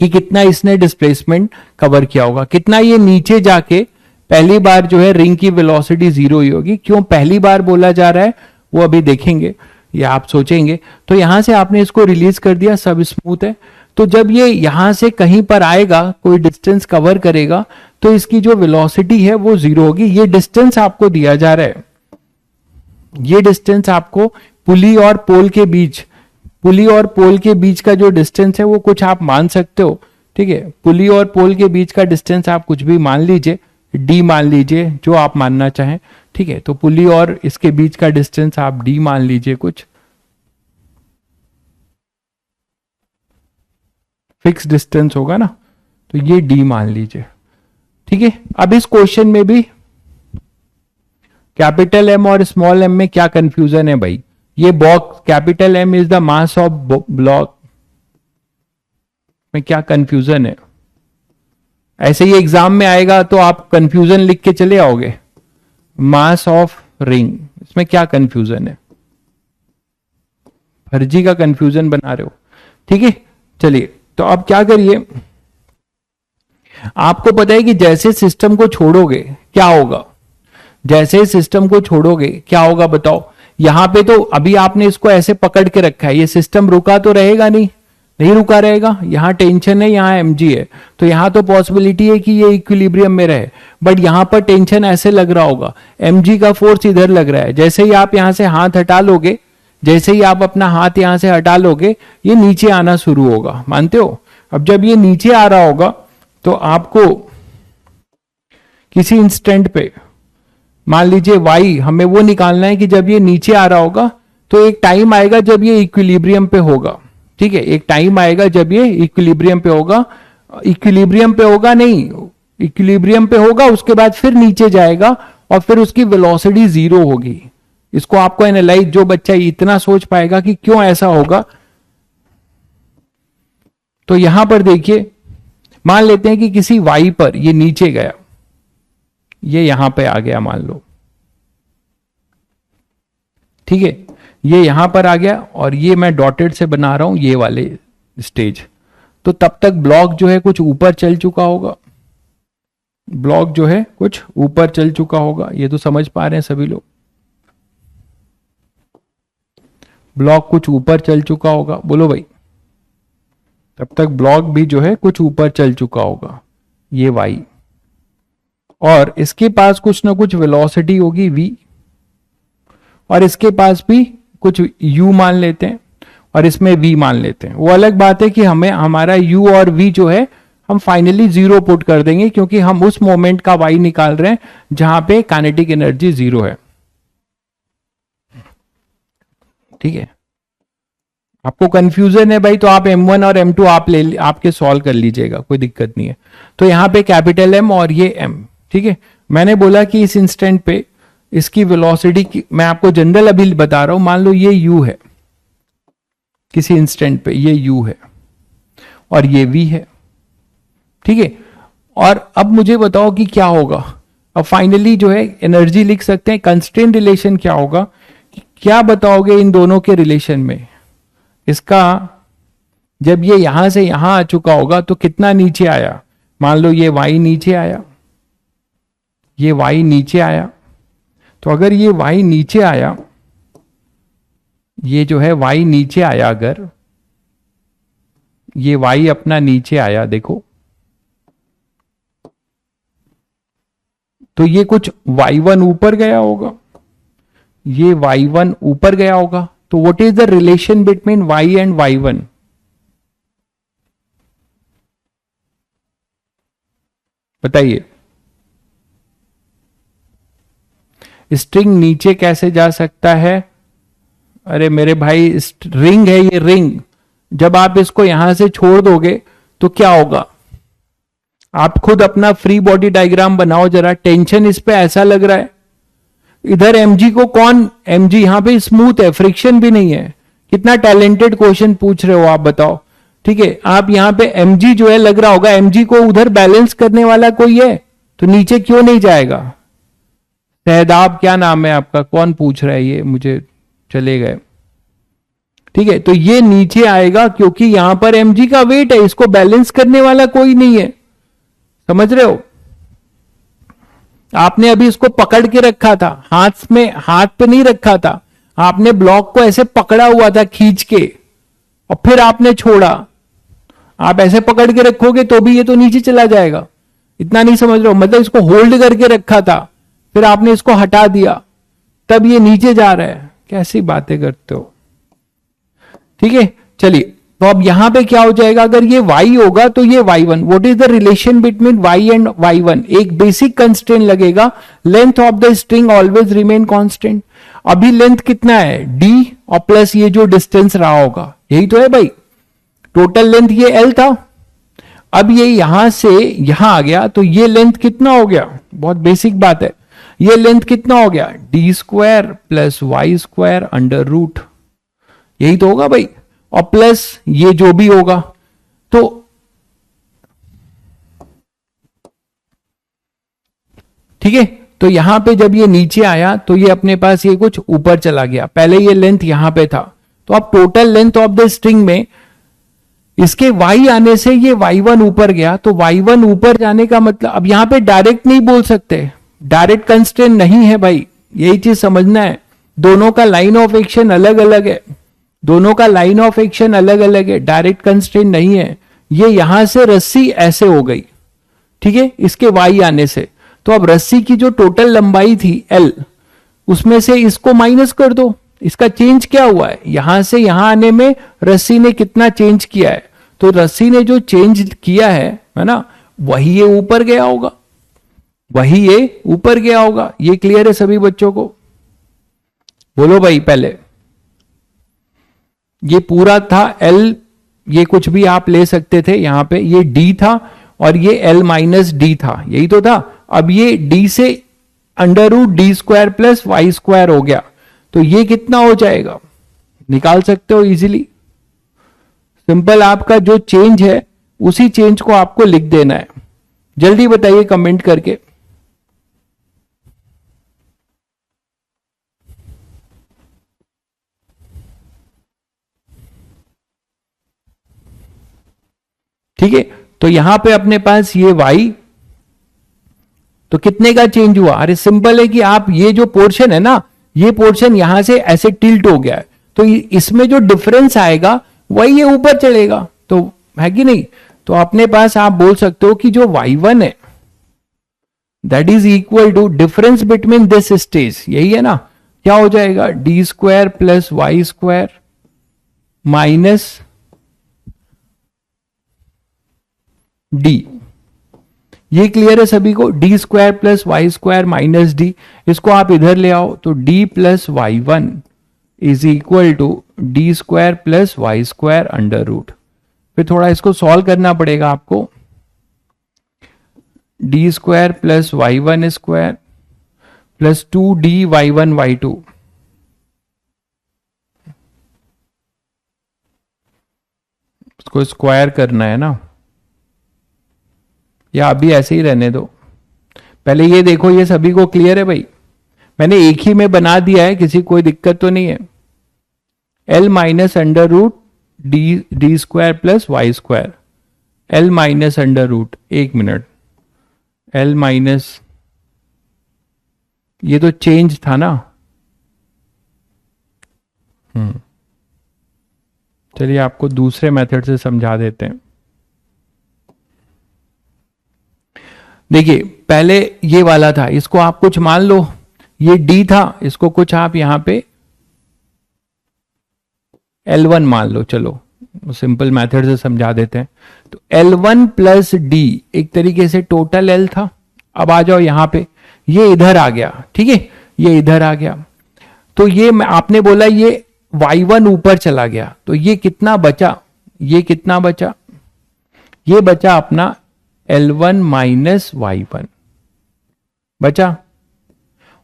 कि कितना इसने डिस्प्लेसमेंट कवर किया होगा, कितना ये नीचे जाके पहली बार जो है रिंग की वेलोसिटी 0 ही होगी। क्यों पहली बार बोला जा रहा है वो अभी देखेंगे, या आप सोचेंगे। तो यहां से आपने इसको रिलीज कर दिया, सब स्मूथ है, तो जब ये यहां से कहीं पर आएगा, कोई डिस्टेंस कवर करेगा, तो इसकी जो वेलोसिटी है वो 0 होगी। ये डिस्टेंस आपको दिया जा रहा है, ये डिस्टेंस आपको पुली और पोल के बीच, पुली और पोल के बीच का जो डिस्टेंस है वो कुछ आप मान सकते हो, ठीक है। पुली और पोल के बीच का डिस्टेंस आप कुछ भी मान लीजिए, डी मान लीजिए, जो आप मानना चाहें, ठीक है। तो पुली और इसके बीच का डिस्टेंस आप डी मान लीजिए, कुछ फिक्स डिस्टेंस होगा ना, तो ये डी मान लीजिए, ठीक है। अब इस क्वेश्चन में भी कैपिटल एम और स्मॉल एम में क्या कंफ्यूजन है भाई। ये box capital M is the mass of block में क्या कंफ्यूजन है। ऐसे ही एग्जाम में आएगा तो आप कंफ्यूजन लिख के चले आओगे, मास ऑफ रिंग, इसमें क्या कंफ्यूजन है, फर्जी का कंफ्यूजन बना रहे हो, ठीक है। चलिए तो अब क्या करिए, आपको पता है कि जैसे सिस्टम को छोड़ोगे क्या होगा, जैसे सिस्टम को छोड़ोगे क्या होगा बताओ। यहां पे तो अभी आपने इसको ऐसे पकड़ के रखा है, ये सिस्टम रुका तो रहेगा नहीं, नहीं रुका रहेगा, यहां टेंशन है, यहां mg है, तो यहां तो पॉसिबिलिटी है कि ये इक्विलिब्रियम में रहे, बट यहां पर टेंशन ऐसे लग रहा होगा, mg का फोर्स इधर लग रहा है, जैसे ही आप यहां से हाथ हटा लोगे, जैसे ही आप अपना हाथ यहां से हटा लोगे, ये नीचे आना शुरू होगा, मानते हो? अब जब ये नीचे आ रहा होगा तो आपको किसी इंस्टेंट पे, मान लीजिए y, हमें वो निकालना है कि जब ये नीचे आ रहा होगा तो एक टाइम आएगा जब ये इक्विलिब्रियम पे होगा, ठीक है, एक टाइम आएगा जब ये इक्विलिब्रियम पे होगा, इक्विलिब्रियम पे होगा नहीं, इक्विलिब्रियम पे होगा, उसके बाद फिर नीचे जाएगा और फिर उसकी वेलोसिटी जीरो होगी। इसको आपको एनालाइज, जो बच्चा इतना सोच पाएगा कि क्यों ऐसा होगा, तो यहां पर देखिए, मान लेते हैं कि किसी y पर ये नीचे गया, ये यहां पे आ गया मान लो, ठीक है, ये यहां पर आ गया और ये मैं डॉटेड से बना रहा हूं ये वाले स्टेज, तो तब तक ब्लॉक जो है कुछ ऊपर चल चुका होगा, ब्लॉक जो है कुछ ऊपर चल चुका होगा, ये तो समझ पा रहे हैं सभी लोग, ब्लॉक कुछ ऊपर चल चुका होगा, बोलो भाई, तब तक ब्लॉक भी जो है कुछ ऊपर चल चुका होगा, ये y, और इसके पास कुछ ना कुछ वेलोसिटी होगी v, और इसके पास भी कुछ u मान लेते हैं और इसमें v मान लेते हैं। वो अलग बात है कि हमें हमारा u और v जो है हम फाइनली जीरो पुट कर देंगे, क्योंकि हम उस मोमेंट का y निकाल रहे हैं जहां पे काइनेटिक एनर्जी जीरो है, ठीक है। आपको कंफ्यूजन है भाई, तो आप m1 और m2 आप आपके सॉल्व कर लीजिएगा, कोई दिक्कत नहीं है। तो यहां पे कैपिटल M और ये m, ठीक है। मैंने बोला कि इस इंस्टेंट पे इसकी वेलोसिटी की, मैं आपको जनरल अभी बता रहा हूं, मान लो ये u है, किसी इंस्टेंट पे ये u है और ये v है, ठीक है। और अब मुझे बताओ कि क्या होगा, अब फाइनली जो है एनर्जी लिख सकते हैं, कंस्ट्रेंट रिलेशन क्या होगा, क्या बताओगे इन दोनों के रिलेशन में, इसका जब ये यहां से यहां आ चुका होगा तो कितना नीचे आया, मान लो ये y नीचे आया, ये y नीचे आया, तो अगर ये y नीचे आया, ये जो है y नीचे आया, अगर ये y अपना नीचे आया देखो, तो ये कुछ y1 ऊपर गया होगा, ये y1 ऊपर गया होगा, तो what is the relation between y and y1, बताइए। स्ट्रिंग नीचे कैसे जा सकता है, अरे मेरे भाई रिंग है ये रिंग, जब आप इसको यहां से छोड़ दोगे तो क्या होगा, आप खुद अपना फ्री बॉडी डायग्राम बनाओ जरा, टेंशन इस पे ऐसा लग रहा है, इधर mg को कौन, mg यहां पे स्मूथ है, फ्रिक्शन भी नहीं है, कितना टैलेंटेड क्वेश्चन पूछ रहे हो आप, बताओ, ठीक है। आप यहां पे mg जो है लग रहा होगा, mg को उधर बैलेंस करने वाला कोई है तो नीचे क्यों नहीं जाएगा, सहदाब क्या नाम है आपका, कौन पूछ रहा है ये, मुझे चले गए, ठीक है। तो ये नीचे आएगा क्योंकि यहां पर mg का वेट है, इसको बैलेंस करने वाला कोई नहीं है, समझ रहे हो। आपने अभी इसको पकड़ के रखा था, हाथ में, हाथ पे नहीं रखा था, आपने ब्लॉक को ऐसे पकड़ा हुआ था खींच के और फिर आपने छोड़ा, आप ऐसे पकड़ के रखोगे तो भी ये तो नीचे चला जाएगा, इतना नहीं समझ रहे हो, मतलब इसको होल्ड करके रखा था, फिर आपने इसको हटा दिया, तब ये नीचे जा रहा है, कैसी बातें करते हो, ठीक है। चलिए, तो अब यहां पे क्या हो जाएगा, अगर ये y होगा तो ये y1, what is the relation between y and y1, एक बेसिक कंस्ट्रेंट लगेगा, length of the string always remain constant, अभी लेंथ कितना है d और प्लस ये जो डिस्टेंस रहा होगा, यही तो है भाई, टोटल लेंथ ये l था, अब ये यहां से यहां आ गया तो ये लेंथ कितना हो गया, बहुत बेसिक बात है, ये लेंथ कितना हो गया, d square plus Y square under root, यही तो होगा भाई, और प्लस ये जो भी होगा, तो ठीक है। तो यहां पे जब ये नीचे आया तो ये अपने पास ये कुछ ऊपर चला गया, पहले ये लेंथ यहां पे था, तो अब total length of the string में इसके y आने से ये y1 ऊपर गया, तो y1 ऊपर जाने का मतलब, अब यहां पे डायरेक्ट नहीं बोल सकते, डायरेक्ट कंस्ट्रेंट नहीं है भाई, यही चीज समझना है, दोनों का लाइन ऑफ एक्शन अलग अलग है, दोनों का लाइन ऑफ एक्शन अलग अलग है, डायरेक्ट कंस्ट्रेंट नहीं है। ये यहां से रस्सी ऐसे हो गई, ठीक है, इसके वाई आने से। तो अब रस्सी की जो टोटल लंबाई थी एल, उसमें से इसको माइनस कर दो। इसका चेंज क्या हुआ है, यहां से यहां आने में रस्सी ने कितना चेंज किया है, तो रस्सी ने जो चेंज किया है ना, वही ये ऊपर गया होगा, वही ये ऊपर गया होगा। ये क्लियर है सभी बच्चों को? बोलो भाई पहले। ये पूरा था एल, ये कुछ भी आप ले सकते थे, यहां पे ये डी था और ये एल माइनस डी था, यही तो था। अब ये डी से under root D square plus Y square हो गया, तो ये कितना हो जाएगा, निकाल सकते हो इजीली। सिंपल, आपका जो चेंज है उसी चेंज को आपको लिख देना है। जल्दी बताइए कमेंट करके। ठीक है, तो यहां पे अपने पास ये y, तो कितने का चेंज हुआ? अरे सिंपल है कि आप ये जो पोर्शन है ना, ये पोर्शन यहां से ऐसे टिल्ट हो गया है, तो इसमें जो डिफरेंस आएगा वही ये ऊपर चलेगा, तो है कि नहीं? तो अपने पास आप बोल सकते हो कि जो y1 है that is equal to difference between this stage, यही है ना, क्या हो जाएगा, D square plus Y square minus D. ये क्लियर है सभी को? D square plus Y square minus D, इसको आप इधर ले आओ तो D plus Y one is equal to D square plus Y square under root. फिर थोड़ा इसको सॉल्व करना पड़ेगा आपको। D square plus Y one square plus 2d Y one Y two, इसको स्क्वायर करना है ना, या अभी ऐसे ही रहने दो। पहले ये देखो, ये सभी को क्लियर है भाई? मैंने एक ही में बना दिया है, किसी कोई दिक्कत तो नहीं है? L minus under root D square plus Y square, L minus under root, एक मिनट, एल माइनस, ये तो चेंज था ना। चलिए आपको दूसरे मेथड से समझा देते हैं। देखिए पहले ये वाला था, इसको आप कुछ मान लो, ये डी था, इसको कुछ आप यहां पे L1 मान लो। चलो सिंपल मेथड से समझा देते हैं। तो L1 प्लस डी एक तरीके से टोटल L था। अब आ जाओ यहां पे, ये इधर आ गया, ठीक है, ये इधर आ गया, तो ये आपने बोला ये y1 ऊपर चला गया, तो ये कितना बचा, ये कितना बचा, ये बचा अपना L1 माइनस y1 बचा,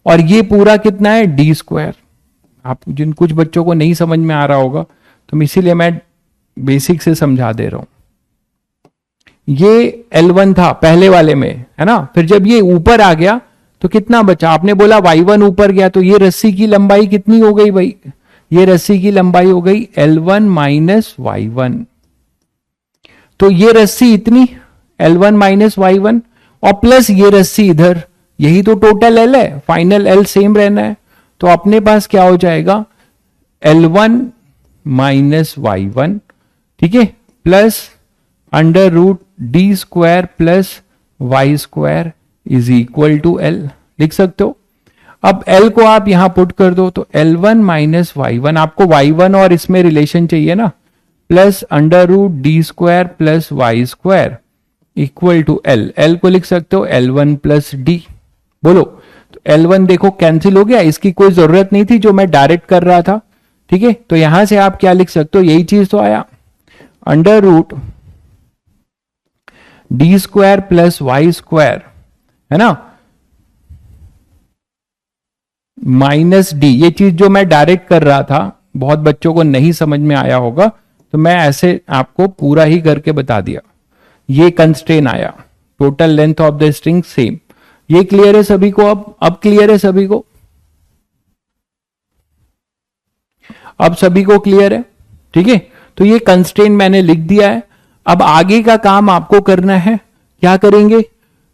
और ये पूरा कितना है, डी स्क्वायर। आप जिन कुछ बच्चों को नहीं समझ में आ रहा होगा तो इसीलिए मैं बेसिक से समझा दे रहा हूं। ये L1 था पहले वाले में, है ना, फिर जब ये ऊपर आ गया तो कितना बचा, आपने बोला y1 ऊपर गया, तो ये रस्सी की लंबाई कितनी हो गई भाई, ये रस्सी की लंबाई हो गई L1 माइनस y1, तो ये रस्सी इतनी L1 माइनस y1 और प्लस ये रस्सी इधर, यही तो टोटल L है, फाइनल L सेम रहना है। तो अपने पास क्या हो जाएगा, L1 माइनस y1, ठीक है, plus under root D square plus Y square is equal to L, लिख सकते हो। अब L को आप यहां पुट कर दो, तो L1 माइनस y1, आपको y1 और इसमें रिलेशन चाहिए ना, plus under root D square plus Y square equal to L, L को लिख सकते हो L1 प्लस डी। बोलो, तो L1 देखो कैंसिल हो गया, इसकी कोई जरूरत नहीं थी जो मैं डायरेक्ट कर रहा था, ठीक है। तो यहां से आप क्या लिख सकते हो, यही चीज तो आया, under root D square plus Y square, है ना, माइनस डी, ये चीज जो मैं डायरेक्ट कर रहा था, बहुत बच्चों को नहीं समझ में आया होगा, तो मैं ऐसे आपको पूरा ही करके बता दिया। ये कंस्ट्रेन आया, total length of the string same. ये क्लियर है सभी को? अब क्लियर है सभी को? अब सभी को क्लियर है, ठीक है। तो ये कंस्ट्रेन मैंने लिख दिया है। अब आगे का काम आपको करना है, क्या करेंगे,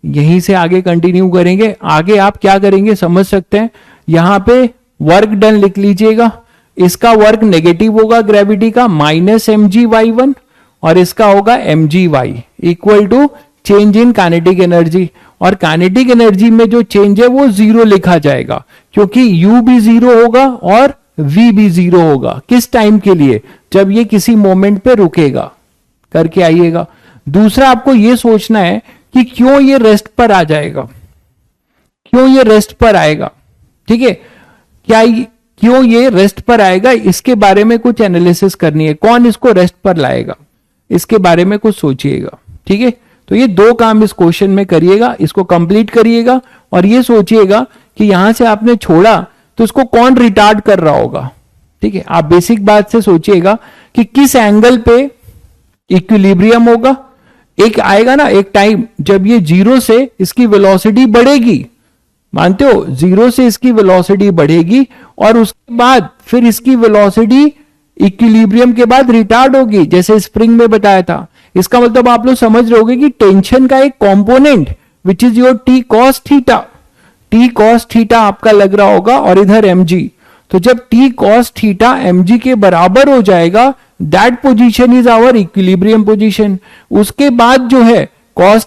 यहीं से आगे कंटिन्यू करेंगे। आगे आप क्या करेंगे समझ सकते हैं, यहां पे वर्क डन लिख लीजिएगा। इसका वर्क नेगेटिव होगा ग्रेविटी का -mg/y1 और इसका होगा mg/y equal to change in kinetic energy. और काइनेटिक एनर्जी में जो चेंज है वो 0 लिखा जाएगा क्योंकि u भी 0 होगा और v भी 0 होगा। किस टाइम के लिए? जब ये किसी मोमेंट पे रुकेगा। करके आइएगा। दूसरा आपको ये सोचना है कि क्यों ये रेस्ट पर आ जाएगा, क्यों ये रेस्ट पर आएगा। ठीक है, क्यों ये रेस्ट पर आएगा, इसके बारे में कुछ एनालिसिस करनी है। कौन इसको रेस्ट पर लाएगा, इसके बारे में कुछ सोचिएगा। ठीक है, तो ये 2 काम इस क्वेश्चन में करिएगा, इसको कंप्लीट करिएगा और ये सोचिएगा कि यहां से आपने छोड़ा तो इसको कौन रिटार्ड कर रहा होगा। ठीक है, आप बेसिक बात से सोचिएगा कि किस एंगल पे इक्विलिब्रियम होगा। एक आएगा ना एक टाइम जब ये 0 से इसकी वेलोसिटी बढ़ेगी, मानते हो, 0 से इसकी वेलोसिटी बढ़ेगी और उसके बाद फिर इसकी वेलोसिटी इक्विलिब्रियम के बाद रिटार्ड होगी, जैसे स्प्रिंग में बताया था। इसका मतलब आप लोग समझ रहे होगे कि टेंशन का एक component which is your T cos theta आपका लग रहा होगा और इधर mg। तो जब टी कॉस थीटा mg के बराबर हो जाएगा, that position is our equilibrium position. उसके बाद जो है कॉस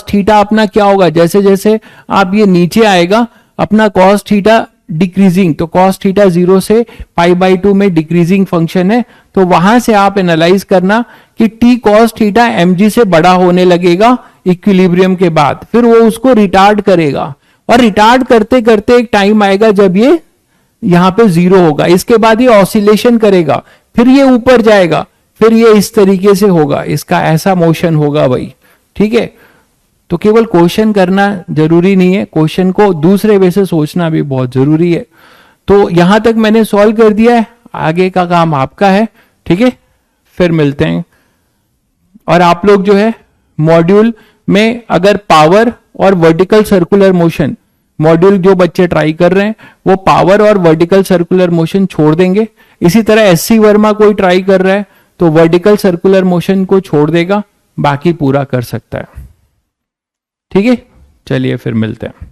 थीटा अपना क्या होगा, जैसे जैसे आप ये नीचे आएगा अपना कॉस थीटा डिक्रीजिंग, तो कॉस थीटा 0 से π/2 में डिक्रीजिंग फंक्शन है। तो वहां से आप एनालाइज करना कि टी कॉस थीटा mg से बड़ा होने लगेगा इक्विलिब्रियम के बाद, फिर वो उसको रिटार्ड करेगा और रिटार्ड करते करते एक टाइम आएगा जब ये यहां पे 0 होगा। इसके बाद ये ऑसिलेशन करेगा, फिर ये ऊपर जाएगा, फिर ये इस तरीके से होगा, इसका ऐसा मोशन होगा भाई। ठीक है, तो केवल क्वेश्चन करना जरूरी नहीं है, क्वेश्चन को दूसरे वे से सोचना भी बहुत जरूरी है। तो यहां तक मैंने सॉल्व कर दिया है, आगे का काम आपका है। ठीक है, फिर मिलते हैं। और आप लोग जो है मॉड्यूल में अगर पावर और वर्टिकल सर्कुलर मोशन, मॉड्यूल जो बच्चे ट्राई कर रहे हैं वो पावर और वर्टिकल सर्कुलर मोशन छोड़ देंगे। इसी तरह SC वर्मा कोई ट्राई कर रहा है तो वर्टिकल सर्कुलर मोशन को छोड़ देगा, बाकी पूरा कर सकता है। ठीक है, चलिए फिर मिलते हैं।